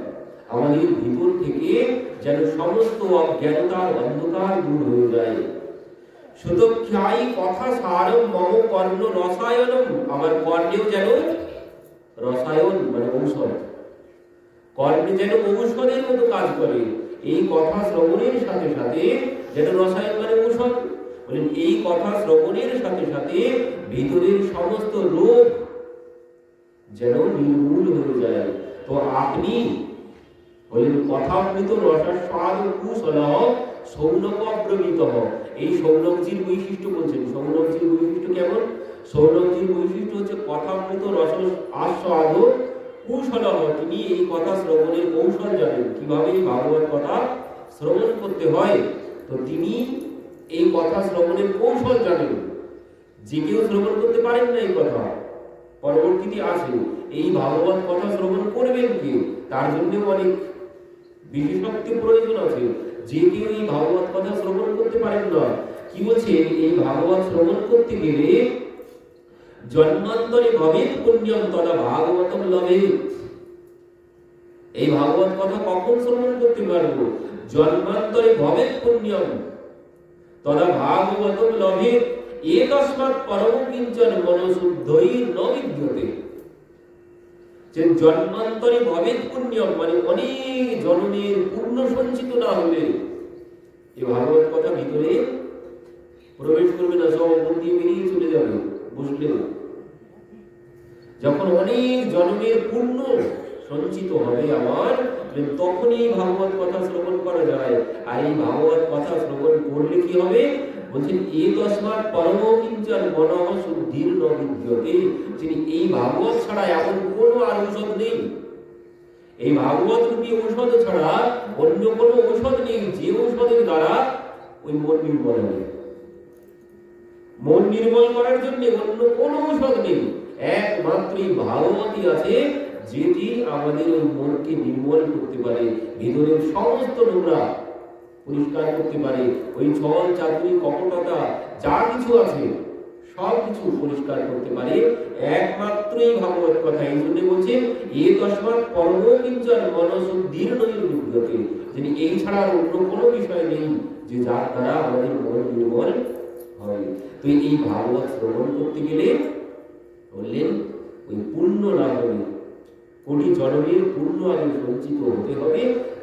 আমাদের ভিতর থেকে যেন সমস্ত অজ্ঞানতার অন্ধকার দূর হয়ে যায়। সুতক্ষায় কথা সারম মম কর্ণ রসায়নম। আমার কর্ণেও যেন রসায়ন মানে ঔষধ, কর্ণে যেন ঔষধের মতো কাজ করে। এই কথা শ্রবণের সাথে সাথে যেন রসায়ন মানে ঔষধ, বলেন এই কথা শ্রবণের সাথে সাথে ভিতরের সমস্ত রোগ যেন নির্মূল হয়ে যায়। তো আপনি বলেন কথামৃত রসাস্বাদ কুশলঃ সৌনক অব্রবীতঃ। এই সৌনকজির বৈশিষ্ট্য বলছেন। সৌনকজির বৈশিষ্ট্য কেমন? সৌরভজির বৈশিষ্ট্য হচ্ছে কথামৃত রস আস্বাদ কৌশল। তিনি এই কথা শ্রবণের কৌশল জানেন, কিভাবে ভাগবত কথা শ্রবণ করতে হয়। তো তিনি এই কথা শ্রবণের কৌশল জানেন। যে কেউ শ্রবণ করতে পারেন না এই কথা, পরবর্তীতে আসে এই ভাগবত কথা শ্রবণ করবেন কে, তার জন্য অনেক বিশেষত্ব প্রয়োজন আছে। যে কেউ এই ভাগবত কথা শ্রবণ করতে পারেন না, কি বলছে, এই ভাগবত শ্রবণ করতে গেলে জন্মান্তরে ভবেৎ পুণ্যম তদা ভাগবতম লভেৎ। এই ভাগবত কথা কখন শ্রবণ করতে পারবো? জন্মান্তরে ভবেৎ পুণ্যম তদা ভাগবতম লভেৎ এতস্মাৎ পরম কিঞ্চন মনশুদ্ধৈর ন বিদ্যতে। যে জন্মান্তরে ভবেৎ পুণ্যম মানে অনেক জন্মের পুণ্য সঞ্চিত না হলে এই ভাগবত কথা ভিতরে প্রবেশ করবে না, সব মন দিয়ে বেরিয়ে চলে যাবে। বুঝলেন? যখন অনেক জন্মের পুণ্য সঞ্চিত হবে আমার, তখনই ভাগবত কথা শ্রবণ করা যায়। আর এই ভাগবত কথা শ্রবণ করলে কি হবে? বলছেন এ তস্মাৎ পরম কিঞ্চন মনঃ শুদ্ধির ন বিদ্যতে। যিনি এই ভাগবত ছাড়া এমন কোনো আর ঔষধ নেই। এই ভাগবত রূপী ঔষধ ছাড়া অন্য কোনো ঔষধ নেই, যে ঔষধের দ্বারা ওই মন নির্মল হবে। মন নির্মল করার জন্য অন্য কোনো ঔষধ নেই, একমাত্র ভাগবতই আছে যেটি আমাদের ওই মনকে নির্মল করতে পারে, ভিতরের সমস্ত নোংরা পরিষ্কার করতে পারে। ওই ছল চাতুরি কপটতা যা কিছু আছে সব কিছু পরিষ্কার করতে পারে একমাত্রই ভাগবত কথা। এই জন্য বলছে এ তস্মাৎ পরম কিঞ্চন মনশুদ্ধির নৈর বিদ্যতে। যিনি এই ছাড়া অন্য কোনো বিষয় নেই যে যার দ্বারা আমাদের মন নির্মল হয়। তো এই ভাগবত শ্রবণ করতে গেলে বললেন ওই পুণ্য না হবে, কোটি জন্মের পুণ্য আগে সঞ্চিত হতে হবে,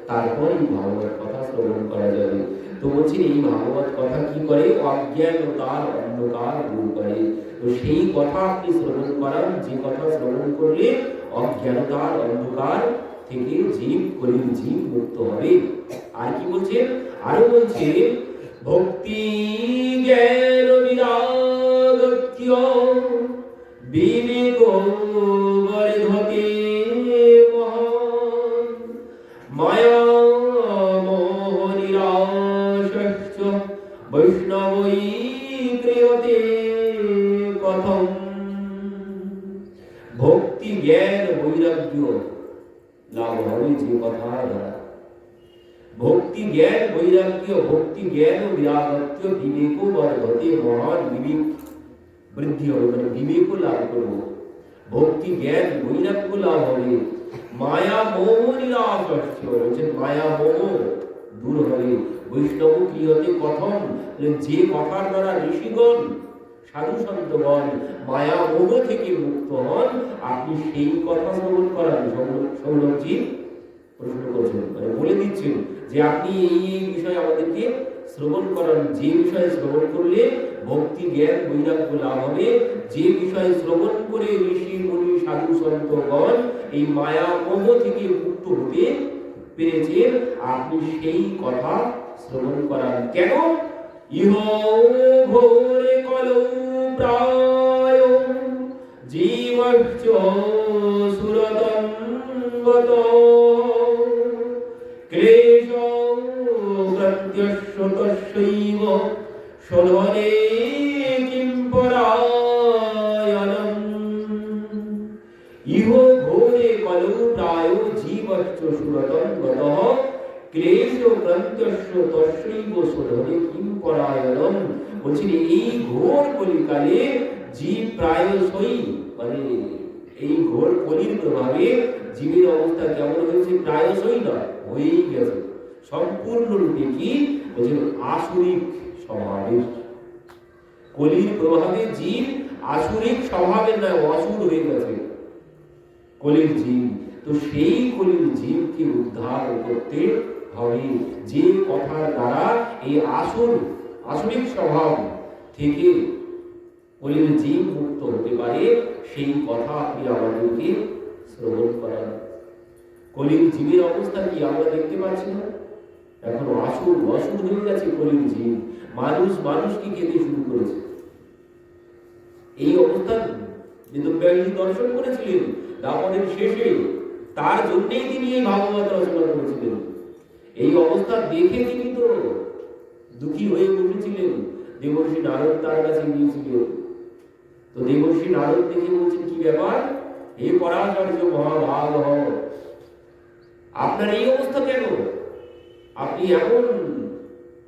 তারপর এই ভাগবত কথা শ্রবণ করা যাবে। তো বলছেন এই ভাগবত কথা কি করে? অজ্ঞানতার অন্ধকার দূর করে। তো সেই কথা আপনি শ্রবণ করান, যে কথা শ্রবণ করলে অজ্ঞানতার অন্ধকার থেকে জীব কলির জীব মুক্ত হবে। আর কি বলছেন? আরো বলছে ভক্তি জ্ঞান বিরাগত্য বিবেক বর্ধতে মহান মায়া মোহ নিরাশশ্চ বৈষ্ণবৈ ক্রিয়তে কথম। ভক্তি জ্ঞান বৈরাগ্য লাভ হবে যে কথার দ্বারা। ভক্তি জ্ঞান বৈরাগ্য, ভক্তি জ্ঞান ও বিরাগত্য বিবেক বর্ধতে মহান, বিবেক বৃদ্ধি হবে, মানে বিবেক লাভ করবো। ভক্তি জ্ঞান বৈরাগ্য লাভ হবে। মায়া মোহ নিরাশশ্চ, বলছেন মায়া মোহ দূর হবে। বৈষ্ণব ক্রিয়তে কথম, যে কথার দ্বারা ঋষিগণ সাধু সন্তগণ মায়া মোহ থেকে মুক্ত হন, আপনি সেই কথা শ্রবণ করান। সৌরভজি প্রশ্ন করছেন, মানে বলে দিচ্ছেন যে আপনি এই বিষয়ে আমাদেরকে শ্রবণ করান, যে বিষয়ে শ্রবণ করলে ভক্তি জ্ঞান বৈরাগ্য লাভ হবে, যে বিষয়ে শ্রবণ করে ঋষি মুনি সাধু সন্তগণ এই মায়া মোহ থেকে মুক্ত হতে পেরেছেন, আপনি সেই কথা শ্রবণ করান। কেন? ইহ ঘোরে কলৌ প্রায় জীবশ্চ সুরতং গত ক্লেশ প্রত্যস্য তস্যৈব শোধনে কিং পরায়ণম। ইহ ঘোরে কলৌ প্রায় জীবশ্চ সুরতং গত ক্লেশ প্রত্যস্য তস্যৈব শোধনে কিং পরায়ণম। বলছেন এই ঘোর কলিকালে জীব প্রায়শই, মানে এই ঘোর কলির প্রভাবে জীবের অবস্থা কেমন হয়েছে? প্রায়শই না, হয়েই গেছে সম্পূর্ণরূপে। কি বলছেন? আসুরিক স্বভাবের। কলির প্রভাবে জীব আসুরিক স্বভাবের নয়, অসুর হয়ে গেছে কলির জীব। তো সেই কলির জীবকে উদ্ধার করতে হবে, যে কথার দ্বারা এই আসুরিক স্বভাব থেকে কলির জীব মুক্ত হতে পারে, সেই কথা আপনি আমাদেরকে শ্রবণ করান। কলির জীবের অবস্থা কি আমরা দেখতে পাচ্ছি না? এখন অসুর হয়ে গেছে কলির জীব। মানুষকে খেতে শুরু করেছে। এই অবস্থা বেদব্যাসজি দর্শন করেছিলেন দাপরের শেষে, তার জন্যই তিনি এই ভাগবত রচনা করেছিলেন। এই অবস্থা দেখে তিনি তো দুঃখী হয়ে বসেছিলেন। দেবর্ষি নারদ তার কাছে গিয়েছিলেন। তো দেবর্ষি নারদ দেখে বলছেন, কি ব্যাপার হে পরাশর্য মহাভাগ, আপনার এই অবস্থা কেন? আপনি এমন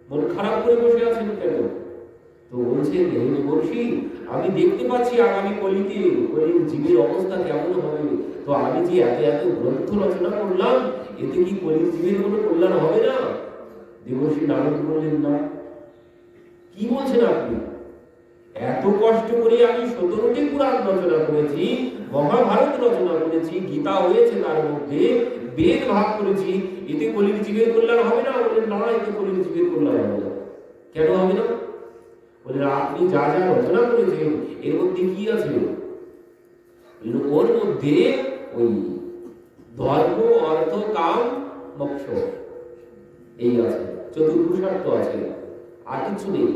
মন খারাপ করে বসে আছেন কেন? তো বলছেন, হে দেবর্ষি, আমি দেখতে পাচ্ছি আগামী কলিতে কলির জীবের অবস্থা কেমন হবে। তো আমি যে এত এত গ্রন্থ রচনা করলাম, এতে কি কলির জীবের কোনো কল্যাণ হবে না? দেবর্ষি নারদ বললেন, না। কি বলছেন আপনি? এত কষ্ট করে আমি 17টি পুরাণ রচনা করেছি, মহাভারত রচনা করেছি, গীতা হয়েছে, তার মধ্যে বেদ ভাগ করেছি, এতে কলির জীবের কল্যাণ হবে না? বলেন, না, এতে কলির জীবের কল্যাণ হবে না। কেন হবে না? বলেন, আপনি যা যা রচনা করেছেন এর মধ্যে কি আছে? ওর মধ্যে ওই ধর্ম, অর্থ, কাম, মোক্ষ এই আছে, চতুর্পুরুষার্থ আছে, আর কিছু নেই।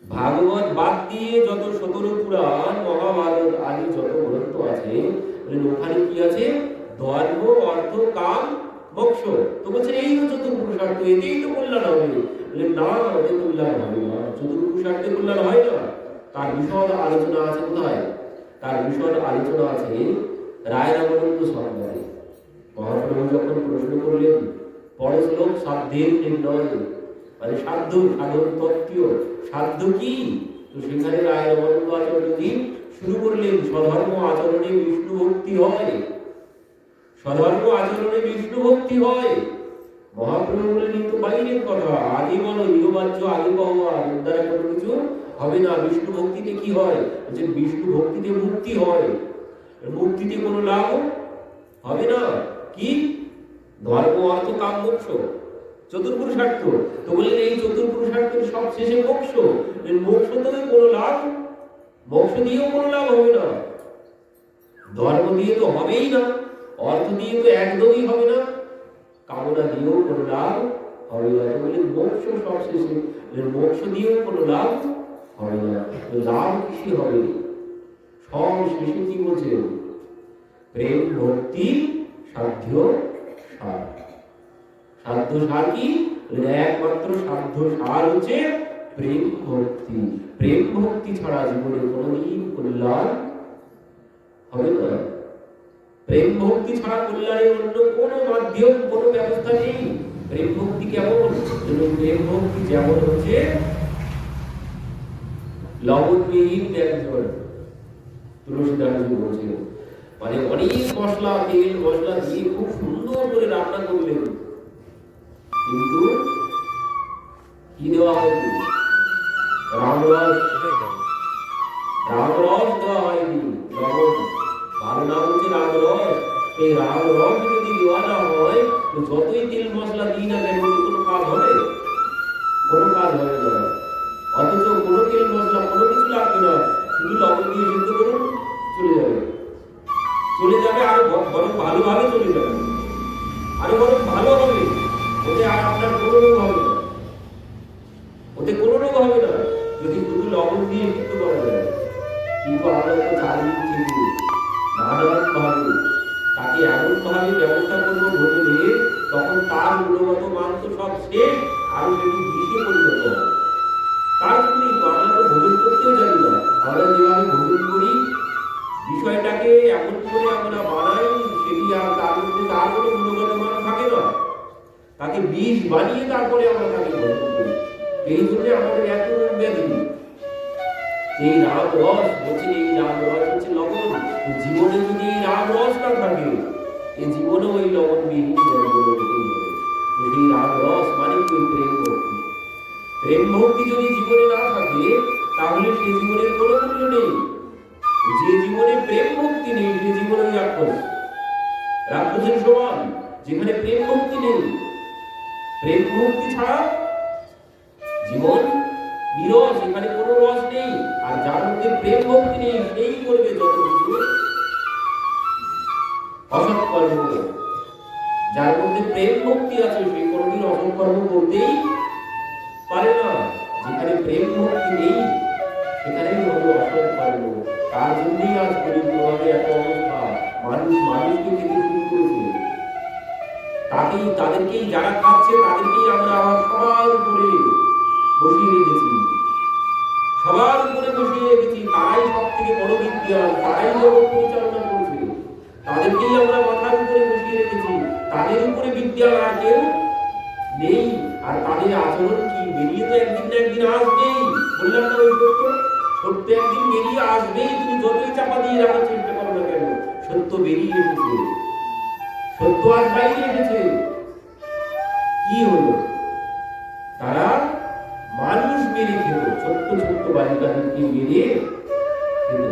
ভাগবত বাদ দিয়ে যত 17 পুরাণ, মহাভারত আদি যত গ্রন্থ আছে, ওখানে কি আছে? ধর্ম, অর্থ, কাম, মোক্ষ। তো বলছে এই চতুর্পুরুষার্থ, এতেই তো কল্যাণ হবে। না, ওতে কল্যাণ হবে না, চতুর্পুরুষার্থে কল্যাণ হয় না। তার বিশদ আলোচনা আছে কোথায়? তার বিশদ আলোচনা আছে রায় রামানন্দ সরকারে। মহাপ্রভু যখন প্রশ্ন করলেন পরশ্লোক সাধ্যের নির্ণয়, মানে সাধ্য, সাধন তত্ত্ব, সাধ্য কি? তো সেখানে রায় রামানন্দ আচার্যজি শুরু করলেন, স্বধর্ম আচরণে বিষ্ণু ভক্তি হয়, স্বধর্ম আচরণে বিষ্ণু ভক্তি হয়। মহাপ্রভু বললেন, তো বাইরের কথা, আগে বলো, ইহবাচ্য আগে পাওয়া, দ্বারা কোনো কিছু হবে না। বিষ্ণু ভক্তিতে কি হয়? যে বিষ্ণু ভক্তিতে মুক্তি হয়, মুক্তিতে কোনো লাভ হবে না। কি? ধর্ম, অর্থ, কাম, মোক্ষ, চতুর্পুরুষার্থ। তো বললেন এই চতুর্পুরুষার্থের সব শেষে মোক্ষ। মোক্ষ তো কোনো লাভ, মোক্ষ দিয়েও কোনো লাভ হবে না, ধর্ম দিয়ে তো হবেই না, অর্থ দিয়ে তো একদমই হবে না, কামনা দিয়েও কোনো লাভ হবে না। বললেন মোক্ষ সব শেষে, মোক্ষ দিয়েও কোনো লাভ হবে না। লাভ কিসে হবে? সব শেষে কি বলছে? প্রেম, ভক্তি, সাধ্য, সার। সাধ্য সার কি? একমাত্র সাধ্য সার হচ্ছে প্রেম ভক্তি। প্রেম ভক্তি ছাড়া জীবনে কোনোদিন কল্যাণ হবে না। প্রেম ভক্তি ছাড়া কল্যাণের অন্য কোনো মাধ্যম, কোনো ব্যবস্থা নেই। প্রেম ভক্তি কেমন? প্রেম ভক্তি যেমন হচ্ছে লবণবিহীন ব্যঞ্জন। তুলসীদাসজি বলছেন, মানে অনেক মশলা, তেল মশলা দিয়ে খুব সুন্দর করে রান্না করলেন, কিন্তু কি দেওয়া হয়নি? রামরস, রামরস দেওয়া হয়নি। লবণ ভালো নাম হচ্ছে রামরস। এই রামরস যদি দেওয়া না হয়, তো যতই তেল মশলা দিই না কেন, কোনো কাজ হবে? কোনো কাজ হবে না। অথচ কোনো তেল মশলা কোনো কিছু লাগবে না, শুধু লবণ দিয়ে সিদ্ধ করুন, চলে যাবে, চলে যাবে, আরো বরং ভালোভাবে চলে যাবে, আরো বরং ভালো হবে। ওতে আর আপনার কোনো রোগ হবে না, ওতে কোনো রোগ হবে না, যদি শুধু লবণ দিয়ে সিদ্ধ করা যায়। কিন্তু আমরা তো চারিদিক থেকে নানান ভাবে তাকে এমন ভাবে ব্যবস্থা করবো ভোজনে, তখন তার গুণগত মান তো সব শেষ, আরো সেটি বিষে পরিণত হবে। তার জন্যই তো আমরা তো ভোজন করতেও জানি না। আমরা যেভাবে ভোজন করি, বিষয়টাকে এমন করে আমরা বানাই, সেটি আর তার মধ্যে তার কোনো গুণগত মান থাকে না, তাকে বিষ বানিয়ে তারপরে আমরা তাকে ভোজন করি। এই জন্য আমাদের এত রোগ ব্যাধি। এই রাম রস বলছেন, এই রাম রস হচ্ছে লবণ। জীবনে যদি এই রাম রস না থাকে, এই জীবনে ওই লবণ বিহীন সেই রাম রস মানে কি? প্রেম ভক্তি। প্রেম ভক্তি যদি জীবনে না থাকে, তাহলে সেই জীবনের কোনো মূল্য নেই। যে জীবনে প্রেম ভক্তি নেই, সে জীবনে রাক্ষস, রাক্ষসের সমান। যেখানে প্রেম ভক্তি নেই, প্রেম ভক্তি ছাড়া জীবন নিরস, এখানে কোনো রস নেই। আর যার মধ্যে প্রেম ভক্তি নেই, সেই করবে যত কিছু অসৎ কর্ম। যার মধ্যে প্রেম ভক্তি আছে, সেই কোনোদিন অসৎ কর্ম করতেই পারে না। যেখানে প্রেম ভক্তি নেই, সেখানেই হবে অসৎ কর্ম। তার জন্যই আজ কলিযুগে এত অবস্থা। মানুষ মানুষকে খেতে শুরু করেছে, তাদেরকেই যারা খাচ্ছে তাদেরকেই আমরা আবার সবার উপরে বসিয়ে রেখেছি, সবার উপরে বসিয়ে রেখেছি। তারাই সব থেকে বড় বিজ্ঞান, তারাই জগৎ পরিচালনা করছে, তাদেরকেই আমরা মাথার উপরে বসিয়ে রেখেছি। তাদের উপরে বিজ্ঞান আর কেউ নেই। আর তাদের আচরণ কি? বেরিয়ে তো একদিন না একদিন আসবেই। বললাম না ওই সত্য, সত্য একদিন বেরিয়ে আসবেই। তুমি যতই চাপা দিয়ে রাখার চেষ্টা করো না কেন, সত্য বেরিয়ে এসেছে, সত্য আজ বাইরে এসেছে। কি হলো? তারা মানুষ মেরে খেত, ছোট্ট ছোট্ট বালিকাদেরকে মেরে খেত।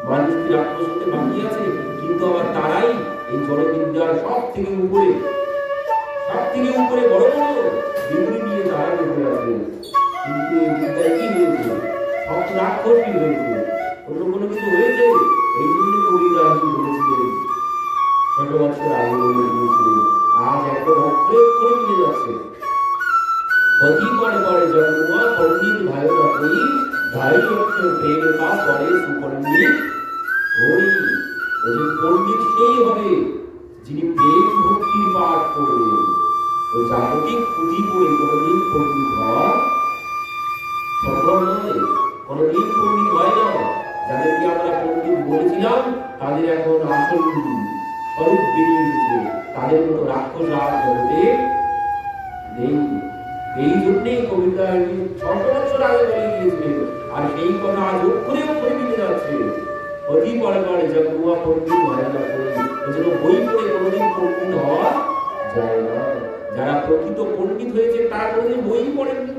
মানুষ কি রাক্ষস হতে বাকি আছে? কিন্তু আবার তারাই এই জড়বিদ্যার সব থেকে উপরে বড় বড় ডিগ্রি নিয়ে তারা বসে আছে। কিন্তু এই বিদ্যায় কি হয়েছে? সব রাক্ষসই হয়েছে, অন্য কোনো কিছু হয়েছে? এই জন্য কবিরাজ বলেছিলেন, ৬০০ বছর আগে বলেছিলেন, আজ একদম অক্ষরে অক্ষরে মিলে যাচ্ছে। पति पर जगुआ पंडित भयो न कोई ढाई अक्षर प्रेम का पड़े सुपंडित होई। ওই পণ্ডিত সেই হবে যিনি প্রেম ভক্তির পাঠ করবেন। ওই জাগতিক পুঁথি পড়ে কোনোদিন পণ্ডিত হওয়া সম্ভব নয়, কোনোদিন পণ্ডিত হয় না। যাদেরকে আমরা পণ্ডিত বলেছিলাম তাদের এখন আসল স্বরূপ বেরিয়ে এসেছে, তাদের মতো রাক্ষস আর জগতে নেই। এই জন্যই কবিতা ৬০০ বছর আগে বলে গিয়েছিলেন, আর সেই কথা আজ অক্ষরে অক্ষরে মিলে যাচ্ছে। অতি পরমাণে জগুয়া পণ্ডিত হয় না করি, ওজন্য বই পড়ে কোনোদিন পণ্ডিত হওয়া যায় না। যারা প্রকৃত পণ্ডিত হয়েছে তারা কোনোদিন বই পড়েননি,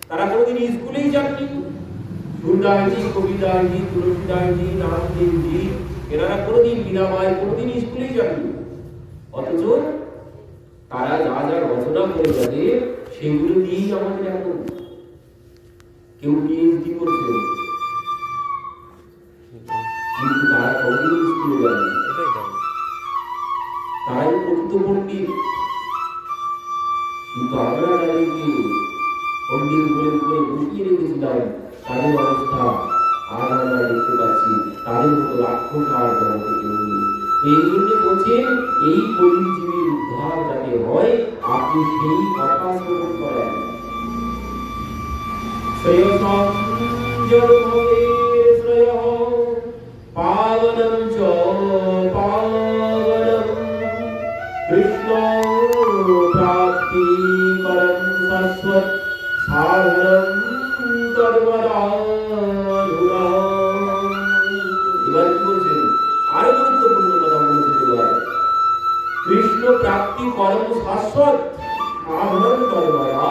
তারা কোনোদিন স্কুলেই যাননি। সুরদাসজি, কবিদাসজি, তুলসীদাসজি, নামদেবজি, এনারা কোনোদিন বিনামায় কোনোদিন স্কুলেই যাননি। অথচ তারা যা যা রচনা করে যাবে সেগুলো দিয়েই আমাদের এখন কেউ পিএইচডি করছে, কিন্তু তারা কোনোদিন স্কুলে যাবে, তারাই প্রকৃত পণ্ডিত। কিন্তু আমরা যাদেরকে পণ্ডিত বলে করে বসিয়ে রেখেছিলাম তাদের অবস্থা আজ আমরা দেখতে পাচ্ছি, তাদের মতো রাক্ষস আর জগতে কেউ নেই। এই জন্য বলছেন এই কলিজীবীর উদ্ধার যাতে হয় আপনি সেই কথা শ্রবণ করেন। শ্রেয়সং জড়ভবের শ্রেয়ঃ পাবনং চ পাবনং কৃষ্ণ প্রাপ্তি করং শাশ্বত সাধনং তদ্বরাধুনা। এবার কি বলছেন? আরো গুরুত্বপূর্ণ কথা বলেছেন এবার, কৃষ্ণ প্রাপ্তি করম শাশ্বত সাধনং তদ্বরাধুনা।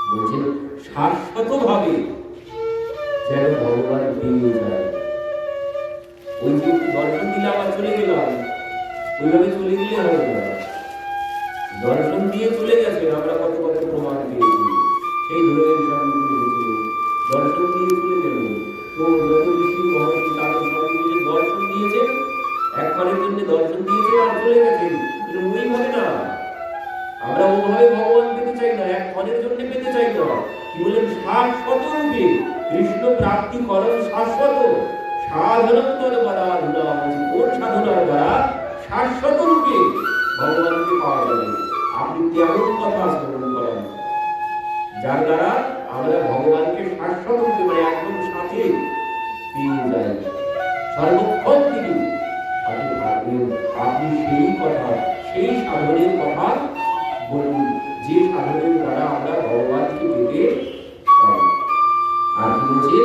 বলছেন শাশ্বত ভাবে যেন ভগবান পেয়ে যায়। ওই যে দর্শন দিলে আবার চলে গেলাম, ওইভাবে চলে গেলে হবে না। দর্শন দিয়ে চলে গেছেন, আমরা কত কত প্রমাণ পেয়েছি। সেই ধরে দর্শন দিয়ে চলে গেল। তো যত ঋষি মহর্ষি তাদের সর্বদেশে দর্শন দিয়েছেন, একবারের জন্য দর্শন দিয়েছেন আর চলে গেছেন। ওইভাবে না, আমরা ওইভাবে ভগবান পেতে চাই না, এক ক্ষণের জন্য পেতে চাই না। কি বলেন? শাশ্বত রূপে কৃষ্ণ প্রাপ্তি করণ শাশ্বত সাধনং তদ্বরাধুনা। কোন সাধনার দ্বারা? শাশ্বত রূপে ভগবানকে পাওয়া যাবে। আপনি কেমন কথা শ্রবণ করেন যার দ্বারা আমরা ভগবানকে শাশ্বত রূপে মানে একদম সাথে পেয়ে যাই, সর্বক্ষণ তিনি সাথে থাকবেন। আপনি সেই কথা, সেই সাধনের কথা বলুন, যে সাধনের দ্বারা আমরা ভগবানকে পেতে পাই। আর কি বলছে?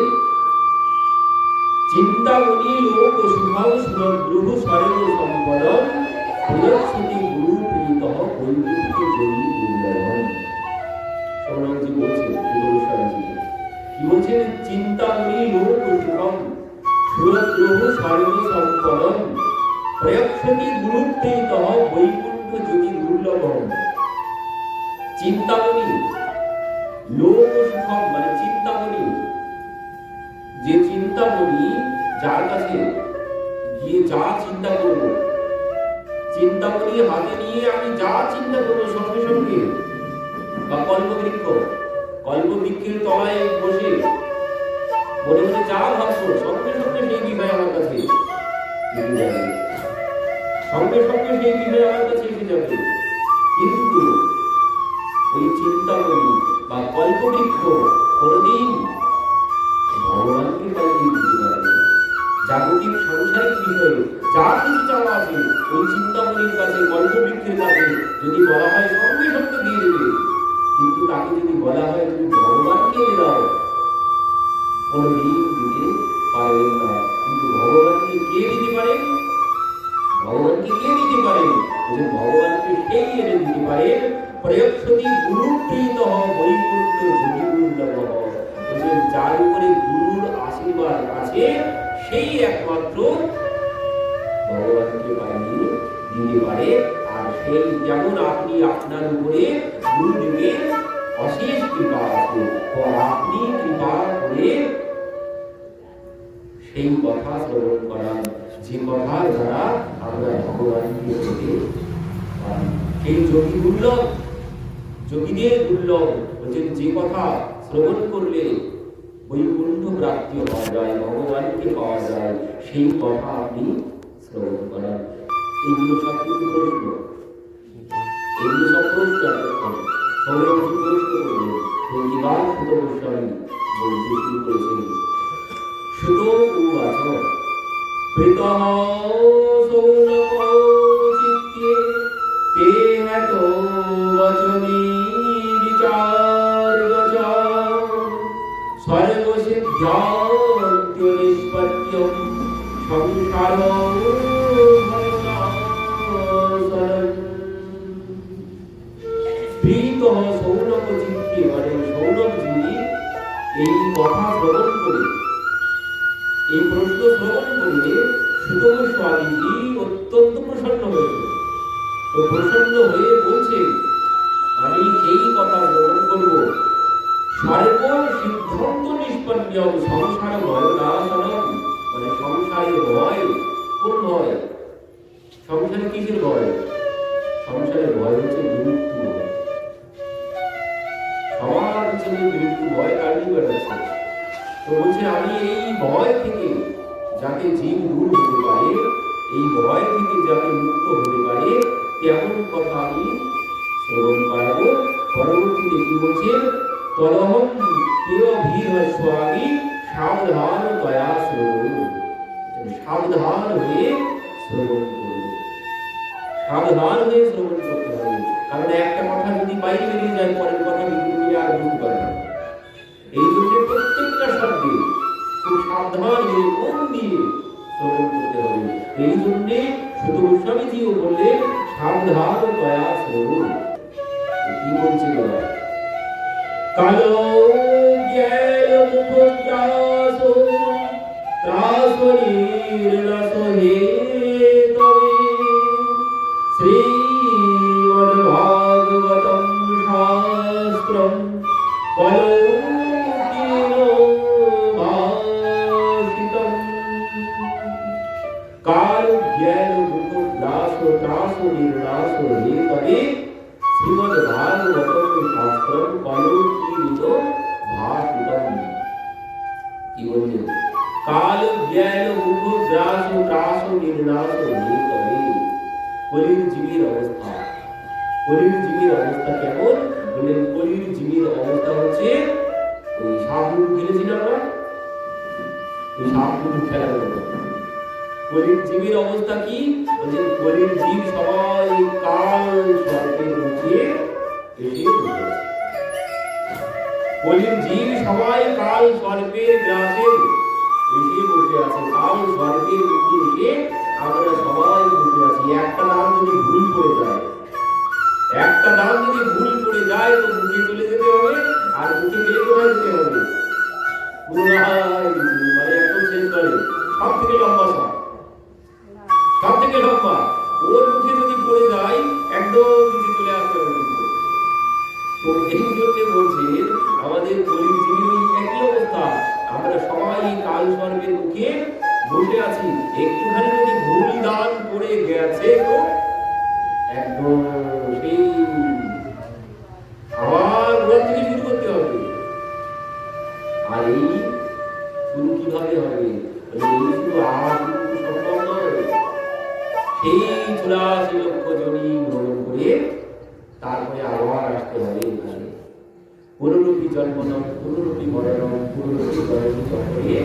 চিন্তামণি লোক শুভাং সুরদ্রুহ স্বরেণ সম্পদম প্রিয়সতি গুরু প্রীতঃ বৈকুণ্ঠে জয়ী দুর্লভম। সোনাজি বলছেন, কি বলছেন? চিন্তামণি লোক শুভম সুরদ্রুহ স্বরেণ সম্পদম প্রিয়সতি গুরু প্রীতঃ বৈকুণ্ঠে জয়ী দুর্লভম। চিন্তামণি লোক সুখম মানে চিন্তামণি, যে চিন্তামণি যার কাছে গিয়ে যা চিন্তা করবো, চিন্তামণি হাতে নিয়ে আমি যা চিন্তা করবো সঙ্গে সঙ্গে, বা কল্পবৃক্ষ কল্পবৃক্ষের তলায় বসে মনে মনে যা ভাবছো সঙ্গে সঙ্গে সেই বিষয় আমার কাছে এসে যাবে, সঙ্গে সঙ্গে সেই বিষয় আমার কাছে এসে যাবে। কিন্তু ওই চিন্তামণি বা কল্পবৃক্ষ কোনদিন ভগবানকে পাইয়ে দিতে পারে। জাগতিক সাংসারিক বিষয়ে যা কিছু চাওয়া আছে ওই চিন্তামণির কাছে, কল্পবৃক্ষের কাছে যদি বলা হয় সঙ্গে সঙ্গে দিয়ে দেবে। কিন্তু তাকে যদি বলা হয় তুমি ভগবানকে এনে দাও, কোনদিন দিতে পারবেন না। কিন্তু ভগবানকে কে দিতে পারেন? ভগবানকে কে দিতে পারেন? ভগবানকে সেই এনে দিতে পারেন প্রয়ক্ষতি গুরুপ্রীত বৈকুণ্ঠ জ্যোতির্ময়। যার উপরে গুরুর আশীর্বাদ আছে সেই একমাত্র ভগবানকে পাইয়ে দিতে পারে। আর সেই যেমন আপনি আপনার উপরে গুরুদেবের অশেষ কৃপা আছে, তো আপনি কৃপা করে সেই কথা শ্রবণ করান, যে কথার দ্বারা আমরা ভগবানকে পেতে পারি। সেই যোগী দুর্লভ, যোগীদের দুর্লভ বলছেন যে কথা শ্রবণ করলে বৈকুণ্ঠ প্রাপ্তি পাওয়া যায়, ভগবানকে পাওয়া যায়, সেই কথা আপনি শ্রবণ করান। এইগুলো সব কিছু প্রশ্ন, এগুলো সব প্রশ্ন সৌরভী প্রশ্ন করলেন। প্রতিবার সুত গোস্বামী বলতে শুরু করেছেন। সুত উবাচ প্রীতঃ সৌনক চিত্তে তে হেত বচনে বিচারগত সর্বসিদ্ধার্থ নিষ্পত্যম সংসারং প্রীতঃ সৌনক চিত্তে, মানে সৌনক যিনি এই কথা শ্রবণ করে, এই প্রশ্ন শ্রবণ করলে সুত গোস্বামীজি অত্যন্ত প্রসন্ন হয়েছে। তো প্রসন্ন হয়ে বলছেন আমি সেই কথা শ্রবণ করব। সর্ব সিদ্ধান্ত নিষ্পন্নম সংসার ভয় নাশনম, মানে সংসারের ভয়। কোন ভয়? সংসারে কিসের ভয়? সংসারের ভয় হচ্ছে মৃত্যু ভয়। সবার পিছনে মৃত্যু ভয় কাটিয়ে বেড়াচ্ছে। তো বলছে আমি এই ভয় থেকে যাতে জীব দূর হতে পারে, এই ভয় থেকে যাতে মুক্ত হতে পারে, তেমন কথা আমি শ্রবণ করাবো। পরবর্তীতে কি বলছে? তদহম প্রিয় ভীর স্বামী সাবধান দয়া শ্রবণ, সাবধান হয়ে শ্রবণ করুন, সাবধান হয়ে শ্রবণ করতে হবে। কারণ একটা কথা যদি বাইরে বেরিয়ে যায় পরের কথা বিক্রি আর বুঝতে পারবে না। এই জন্য প্রত্যেকটা শব্দে খুব সাবধান হয়ে মন দিয়ে শ্রবণ করতে হবে। এই জন্যে সুত গোস্বামীজিও বললেন সাবধান দয়া শ্রবণ। কি বলছে বলা? কালো জ্ঞান মুখোদ্রাস ত্রাসনির্নাশ হে তবে শ্রীমদ্ভাগবতম শাস্ত্রম কলঙ্কিন ভাষিতম। কাল জ্ঞান মুখোদ্রাস ত্রাসনির্নাশ হে তবে শ্রীমদ্ভাগবতম শাস্ত্রম কলঙ্কিত ভাষিতম। কি বললেন? কাল জ্ঞান মুখোদ্রাস ত্রাসনির্নাশ হে তবে। কলির জীবের অবস্থা, কলির জীবের অবস্থা কেমন? বললেন কলির জীবের অবস্থা হচ্ছে ওই সাপলুডু খেলেছিলাম আমরা, ওই সাপলুডু খেলার মতো। কলির জীবের অবস্থা কি? বলছেন কলির জীব সবাই কাল সর্পের মুখে এসে বসে আছে। কলির জীব সবাই কাল সর্পের গ্রাসে এসে বসে আছে। কাল সর্পের মুখে এসে আমরা সবাই বসে আছি। একটা দাম যদি ভুল করে যায়, একটা দাম যদি ভুল করে যায় তো মুখে চলে যেতে হবে। আর মুখে গেলে কোথায় যেতে হবে? মানে একদম শেষ করে সব থেকে লম্বা সব, সব থেকে লম্বা ওর মুখে যদি পড়ে যায় একদম নিচে চলে আসতে হবে। কিন্তু তো এই জন্য বলছেন আমাদের কলির জীবনের একই অবস্থা। আমরা সবাই কাল সর্পের মুখে বসে আছি। একটুখানি যদি ভুল দান করে গেছে তো একদম সেই আবার ওর থেকে শুরু করতে হবে। অষ্টাশি লক্ষ জনি ভ্রমণ করে তারপরে আবার আসতে হবে এখানে। পুনরূপী জন্মনম, পুনরূপী মরণম, পুনরূপী জন্ম চক্রে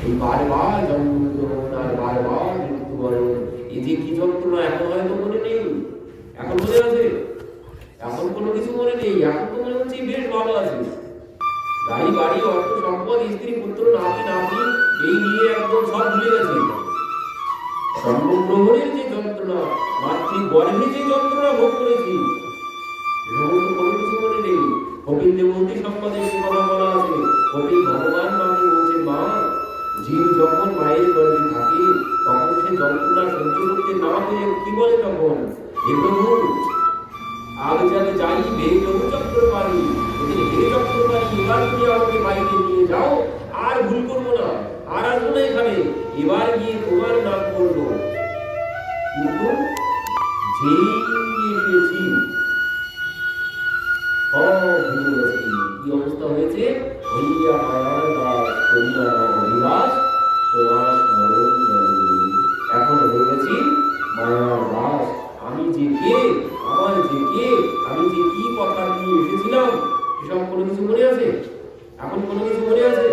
এই বারবার জন্মগ্রহণ আর বারবার মৃত্যুবরণ, এই যে কি যন্ত্রণা এখন হয়তো মনে নেই। এখন মনে আছে? এখন কোনো কিছু মনে নেই। এখন তো মনে হচ্ছে বেশ ভালো আছে, গাড়ি বাড়ি অর্থ সম্পদ স্ত্রী পুত্র নাতি নাতি এই নিয়ে একদম সব ভুলে গেছে। জন্মগ্রহণের যে যন্ত্রণা, মাতৃগর্ভে যে যন্ত্রণা ভোগ করেছি, সমস্ত কোনো কিছু মনে নেই। কপিল দেবতী সম্পদে সে কথা বলা আছে। কপিল ভগবান মাকে বলছেন, মা জীব যখন মায়ের গর্ভে থাকে তখন সে যন্ত্রণা সহ্য করতে না পেরে কি বলে তখন, হে প্রভু আগ যাতে যাই বে প্রভু চক্র পারি, হে চক্র পারি এবার তুমি আমাকে বাইরে নিয়ে যাও, আর ভুল করবো না, আর আসবো না এখানে, এবার গিয়ে তোমার নাম করবো। কিন্তু যেই এসেছি কি অবস্থা হয়েছে, হইয়া মায়ার দাস করিয়া অভিলাষ তোমার স্মরণ জানি। এখন হয়ে গেছি মায়ার দাস। আমি যে কে, আমার যে কে, আমি যে কি কথা নিয়ে এসেছিলাম, এসব কোনো কিছু মনে আছে? এখন কোনো কিছু মনে আছে?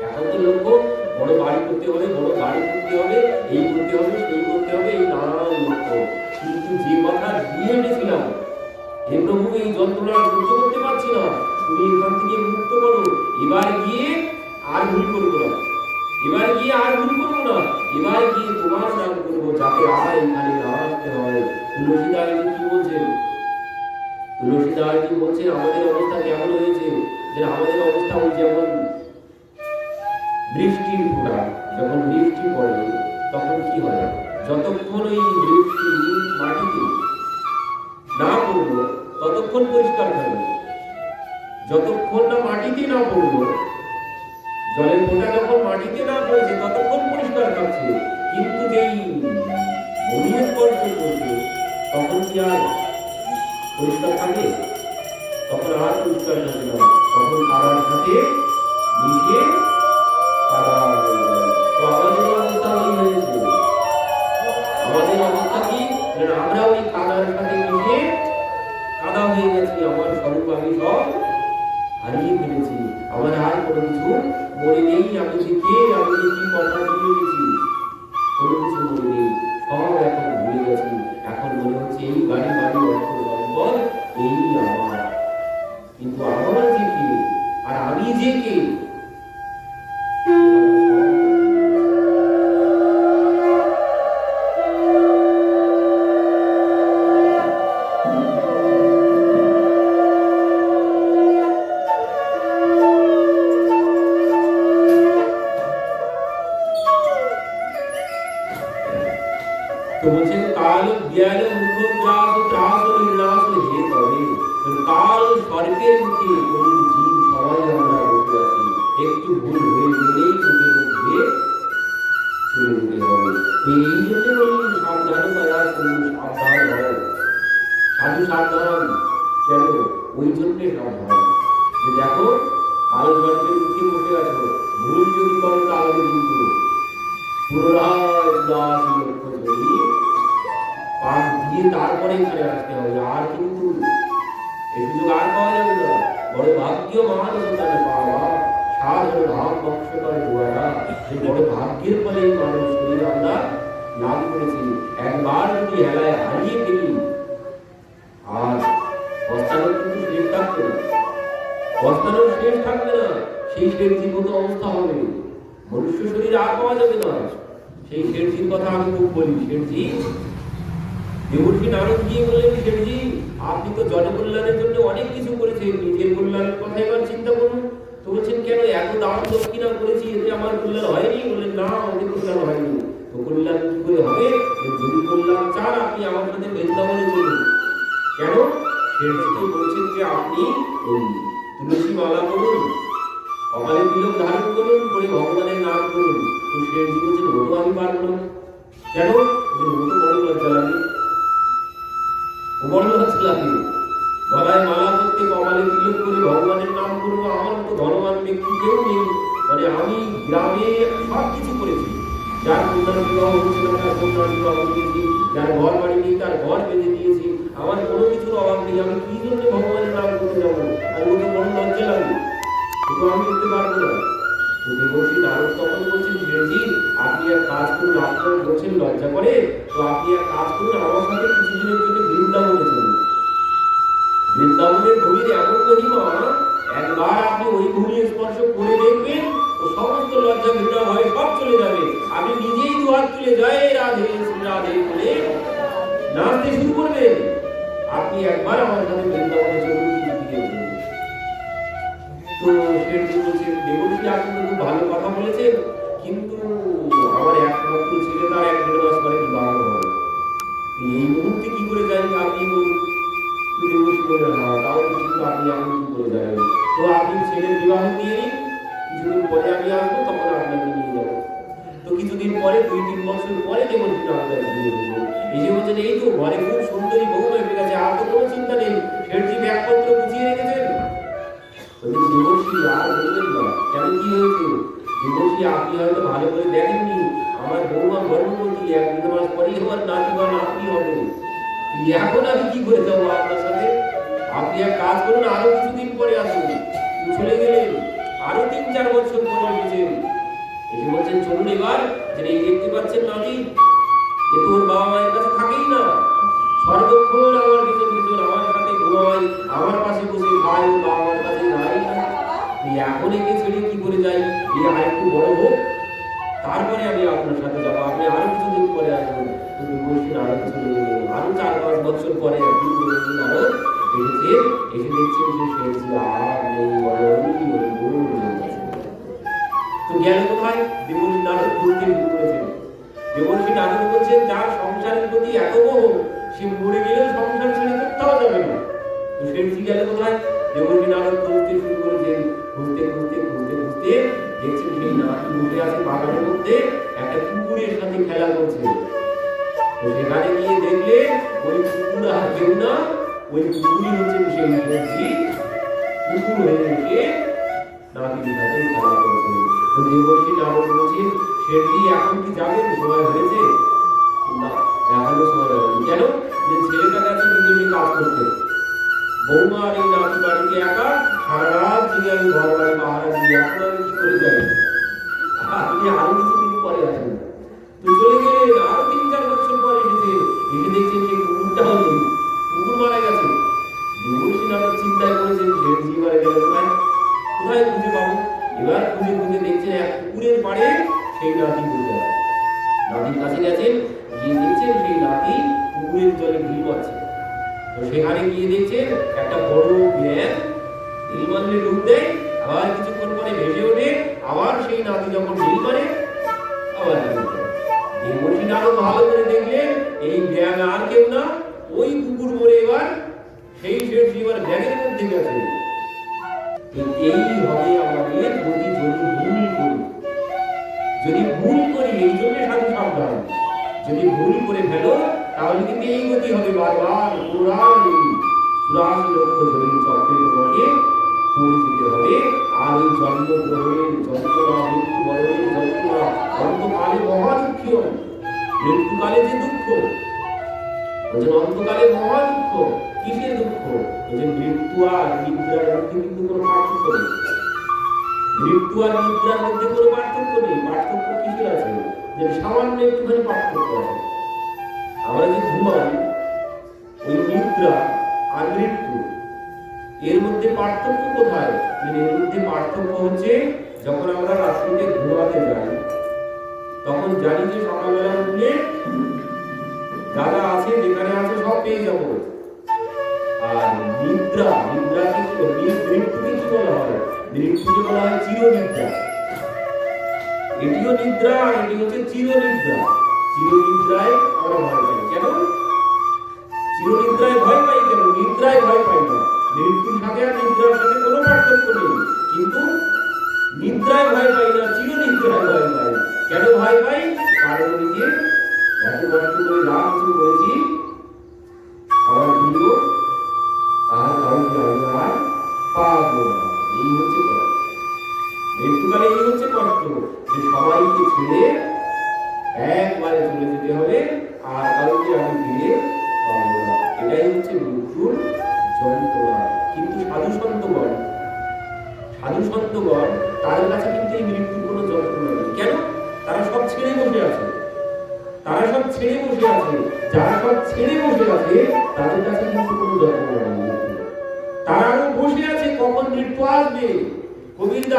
এখন তো লক্ষ্য বড় বাড়ি করতে হবে, বড় গাড়ি করতে হবে, এই করতে হবে, সেই করতে হবে, এই নানান লক্ষ্য। কিন্তু যে কথা নিয়ে এনেছিলাম, হে প্রভু এই যন্ত্রণা সহ্য করতে পারছি না, তুমি এখান থেকে মুক্ত করো, এবার গিয়ে আর ভুল করবো না, এবার গিয়ে আর ভুল করবো না, এবার গিয়ে তোমার নাম করবো, যাতে আর এখানে না আসতে হয়। তুলসীদাসজি কি বলছেন? তুলসীদাসজি বলছেন আমাদের অবস্থা কেমন হয়েছে, যে আমাদের অবস্থা ওই যেমন বৃষ্টির ফোঁটা, যখন বৃষ্টি পড়ে তখন কি হয়, যতক্ষণ ওই বৃষ্টি মাটিতে না পড়লো ততক্ষণ পরিষ্কার থাকবে, যতক্ষণ না মাটিতে না পড়লো, জলের ফোঁটা যখন মাটিতে না পড়েছে ততক্ষণ পরিষ্কার থাকছে। কিন্তু যেই ভূমির স্পর্শ করছে তখন কি আর পরিষ্কার থাকে? তখন আর পরিষ্কার থাকে না, তখন কাদার সাথে মিশে কাদা হয়ে যায়। তো আমাদের অবস্থা কি হয়েছে? আমাদের অবস্থা কি, আমরা ওই কাদার সাথে মিশে কাদা হয়ে গেছি। আমার স্বরূপ আমি সব হারিয়ে ফেলেছি, আমার আর কোনো কিছু মনে নেই। আমি যে কে, আমি যে কি কথা দিয়ে গেছি, কোনো কিছু মনে নেই, সব এখন ভুলে গেছি। এখন মনে হচ্ছে এই গাড়ি বাড়ি অর্থ সম্পদ এই আমার, কিন্তু আমার যে কে আর আমি যে কে তো বলছেন কাল বিয়ালে উদ্ভব ত্রাস নির্নাশ হে তবে কাল স্বর্গের মুখে কোন জীব সবাই আমরা বসে আছি, একটু ভুল হয়ে গেলেই মুখের মধ্যে চলে যেতে হবে। এই জন্য বললেন সাবধান করা, সাবধান হও, সাধু সাবধান। কেন? ওই জন্যে সাবধান যে দেখো কাল স্বর্গের মুখে বসে আছো, ভুল যদি করো তাহলে কিন্তু পুনরায় দাস লক্ষ্য করি পাপ দিয়ে তারপরে এখানে আসতে হবে। আর কিন্তু এই সুযোগ আর পাওয়া যাবে না। বড় ভাগ্যবান সন্তানে পাওয়া, সাধন ভাব বক্ষতার দ্বারা সেই বড় ভাগ্যের ফলে মানুষ শরীর আমরা লাভ করেছি। একবার যদি হেলায় হারিয়ে ফেলি আর বস্তানোর কিন্তু শেষ থাকবে না, বস্তানোর শেষ থাকবে না, সেই শেষ জীবত অবস্থা হবে, মনুষ্য শরীর আর পাওয়া যাবে না। সেই শেঠজির কথা আমি খুব বলি। শেঠজি দেবর্ষী নারদ গিয়ে বললেন, শেঠজি আপনি তো জনকল্যাণের জন্য অনেক কিছু করেছেন, নিজের কল্যাণের কথা এবার চিন্তা করুন। তো বলছেন কেন, এত দান দক্ষিণা করেছি, এতে আমার কল্যাণ হয়নি? বললেন না, আমাদের কল্যাণ হয়নি। তো কল্যাণ কি করে হবে? যদি কল্যাণ চান আপনি আমার সাথে বৃন্দাবনে চলুন। কেন? শেঠজি বলছেন যে আপনি ওই তুলসী মালা করুন, কপালে তিলক ধারণ করুন, করে ভগবানের নাম করুন। তো শেঠজি বলছেন ও তো আমি পারবো না। কেন? ও তো বড় লজ্জা লাগে, ও বড় লজ্জা লাগে, গলায় মালা করতে কপালে তিলক করে ভগবানের নাম করবো, আমার তো ধনবান ব্যক্তি কেউ নেই। মানে আমি গ্রামে সব কিছু করেছি, যার কন্যার বিবাহ হচ্ছে না তার কন্যার বিবাহ দিয়েছি, যার ঘর বাড়ি নেই তার ঘর বেঁধে দিয়েছি, আমার কোনো কিছুর অভাব নেই, আমি কি জন্য ভগবানের নাম করতে যাবো? আর ওকে বড় লজ্জা লাগবে, কিন্তু আমি করতে পারবো না। তো দেবর্ষি নারদ তখন বলছেন, জি আপনি এক কাজ করুন, আপনার বলছেন লজ্জা করে, তো আপনি এক কাজ করুন, আমার সাথে কিছুদিনের জন্য বৃন্দাবনে চলুন। বৃন্দাবনের ভূমির এমন মহিমা, একবার আপনি ওই ভূমি স্পর্শ করে দেখবেন, ও সমস্ত লজ্জা ঘৃণা ভয় সব চলে যাবে। আপনি নিজেই দুহাত তুলে জয় রাধে শ্রী রাধে বলে নাচতে শুরু করবেন। আপনি একবার আমার সাথে বৃন্দাবনে চলুন, কিছুদিনের জন্য। তো শেঠজি বলছেন, দেবর্ষি আপনি তো খুব ভালো কথা বলেছেন, কিন্তু আমার একমাত্র ছেলে, তার 1-1.5 মাস পরে বিবাহ হবে, এই মুহূর্তে কি করে যাই আপনি বলুন। দেবর্ষি বলে, হ্যাঁ তাও কিন্তু আপনি এমন কি করে যাবেন, তো আপনি ছেলের বিবাহ দিয়ে নিন, কিছুদিন পরে আমি আসবো, তখন আপনাকে নিয়ে যাবো। তো কিছুদিন পরে, 2-3 বছর পরে দেবর্ষি আপনার বিয়ে হলো। এই যে বলছেন, এই তো ঘরে খুব সুন্দরী বউ এসে গেছে, আর তো কোনো চিন্তা নেই, শেঠজি ব্যাগপত্র গুছিয়ে রেখেছেন। দেবর্ষি আর বলবেন না, কেন কি হয়েছে? দেবর্ষি আপনি হয়তো ভালো করে দেখেননি, আমার বৌমা গর্ভবতী, 1-1.5 মাস পরেই আমার নাতি বা নাতনি হবে। এখন আমি কি করে যাবো আপনার সাথে? আপনি এক কাজ করুন, আরো কিছুদিন পরে আসুন। চলে গেলেন, আরো 3-4 বছর পরে এসেছেন। এসে বলছেন, চলুন এবার, যে এই দেখতে পাচ্ছেন নাতি, এ তো ওর বাবা মায়ের কাছে থাকেই না, সর্বক্ষণ আমার পিছন পিছন আমার সাথে ঘুমায়, আমার পাশে বসে খায়, ওর বাবা মার কাছে যাই না। এখন একে ছেড়ে কি করে যাই? এই আর একটু বড় হোক, তারপরে আমি আপনার সাথে যাবো, আপনি আরো কিছুদিন পরে আসবেন। তুমি বলছেন আরো চলে গেলেন, আরো 4-5 বছর পরে আপনি বলছেন আরো এসেছে, এসে দেখছেন যে শেঠজি আর নেই, তো গেল কোথায়? দেবর্ষি নারদ বলতে শুরু করেছেন। দেবর্ষি নারদ বলছেন, যার সংসারের প্রতি এত মোহ, সে মরে গেলেও সংসার ছেড়ে কোথাও যাবে না। তো শেঠজি গেল কোথায়? দেবর্ষি নারদ খুঁজতে শুরু করেছেন, খুঁজতে খুঁজতে খুঁজতে খুঁজতে দেখছেন সেই নাতি বসে আছে বাগানের মধ্যে, একটা কুকুরের সাথে খেলা করছে। তো সেখানে গিয়ে দেখলে ওই কুকুর আর কেউ না, ওই কুকুরই হচ্ছেন সেই শেঠজি, কুকুর হয়ে এসে নাতির সাথে খেলা করছে। তো দেবর্ষি নারদ বলছেন, শেঠজি এখন কি যাবেন, সময় হয়েছে? না, এখনো সময় হয়নি। কেন? যে ছেলেটা কাছে নিজে কাজ করতে, বৌমা আর এই নাতি বাড়িতে একা, সারা রাত জেগে আমি ঘর বাড়ি পাহারা দিই, এখন আমি কি করে যাই? আপনি আরো কিছুদিন পরে আসেন। তো চলে গেলেন, আরো 3-4 বছর পরে এসেছে, এসে দেখছেন সেই কুকুরটাও নেই, কুকুর মারা গেছে। দেবর্ষি নারদ চিন্তায় পড়েছেন, শেঠজি মারা গেল কোথায়, কোথায় খুঁজে পাবো? এবার খুঁজে খুঁজে দেখছেন এক পুকুরের পাড়ে সেই নাতি বসে আছে। নাতির কাছে গেছেন, গিয়ে দেখছেন সেই নাতি পুকুরের জলে ঢিল মারছে। তো সেখানে গিয়ে দেখছেন একটা বড় ব্যাঙ ঢিল মারলে ডুব দেয়, আবার কিছুক্ষণ পরে ভেসে ওঠে, আবার সেই নাতি যখন ঢিল মারে আবার ডুব দেয়। দেবর্ষি নারদ ভালো করে দেখলেন, এই ব্যাঙ আর কেউ না, ওই কুকুর মরে এবার সেই শেঠজি এবার ব্যাঙের মধ্যে গেছে। এই হবে আমাদের গতি, যদি ভুল করি, এই জন্য সাধু সাবধান, যদি ভুল করে ফেলো তাহলে কিন্তু এই গতি হবে, বারবার পুরাণী 84 লক্ষ জনের চক্রে তোমাকে পড়ে যেতে হবে। আর এই জন্ম গ্রহণের যন্ত্রণা, মৃত্যু বরণের যন্ত্রণা, অন্তকালে মহা দুঃখ, মৃত্যুকালে যে দুঃখ, অন্তকালে মহা দুঃখ, কিসের দুঃখ? মৃত্যু আর নিদ্রার মধ্যে কিন্তু কোনো পার্থক্য নেই। মৃত্যু আর নিদ্রার মধ্যে কোনো পার্থক্য নেই। পার্থক্য কিসের আছে? যে সামান্য একটুখানি পার্থক্য আছে। আমরা যে ঘুমাই, ওই নিদ্রা আর মৃত্যু, এর মধ্যে পার্থক্য কোথায়? এর মধ্যে পার্থক্য হচ্ছে, যখন আমরা রাত্রিতে ঘুমাতে যাই, তখন জানি যে সকালবেলা উঠলে দাদা আছে, যেখানে আছে সব পেয়ে যাবো। আর নিদ্রাকে মৃত্যুকে কি বলা হয়? মৃত্যুকে বলা হয় চিরনিদ্রা। এটিও নিদ্রা, এটি হচ্ছে চিরনিদ্রা। চিরনিদ্রায় আমরা ভয় পাই কেন? চিরনিদ্রায় ভয় পাই কেন? নিদ্রায় ভয় পাই না। মৃত্যুর সাথে আর নিদ্রার সাথে কোনো পার্থক্য নেই, কিন্তু নিদ্রায় ভয় পাই না, চিরনিদ্রায় ভয় পাই। কেন ভয় পাই? কারণ নিজে এত কষ্ট করে যা কিছু করেছি, আমার প্রিয় আর কাউকে আমি আর পাবো না, এই হচ্ছে কষ্ট। মৃত্যুকালে এই হচ্ছে কষ্ট, যে সবাইকে ছেড়ে একবারে চলে যেতে হবে, আর কাউকে আমি ফিরে পাবো না। এটাই হচ্ছে মৃত্যুর যন্ত্রণা। কিন্তু সাধু সন্তগণ তাদের কাছে কিন্তু এই মৃত্যুর কোনো যন্ত্রণা নেই। কেন? তারা সব ছেড়ে বসে আছে। যারা সব ছেড়ে বসে আছে তাদের কাছে কিন্তু কোনো যন্ত্রণা নেই। তারা বসে আছে কখন মৃত্যু আসবে। গোবিন্দ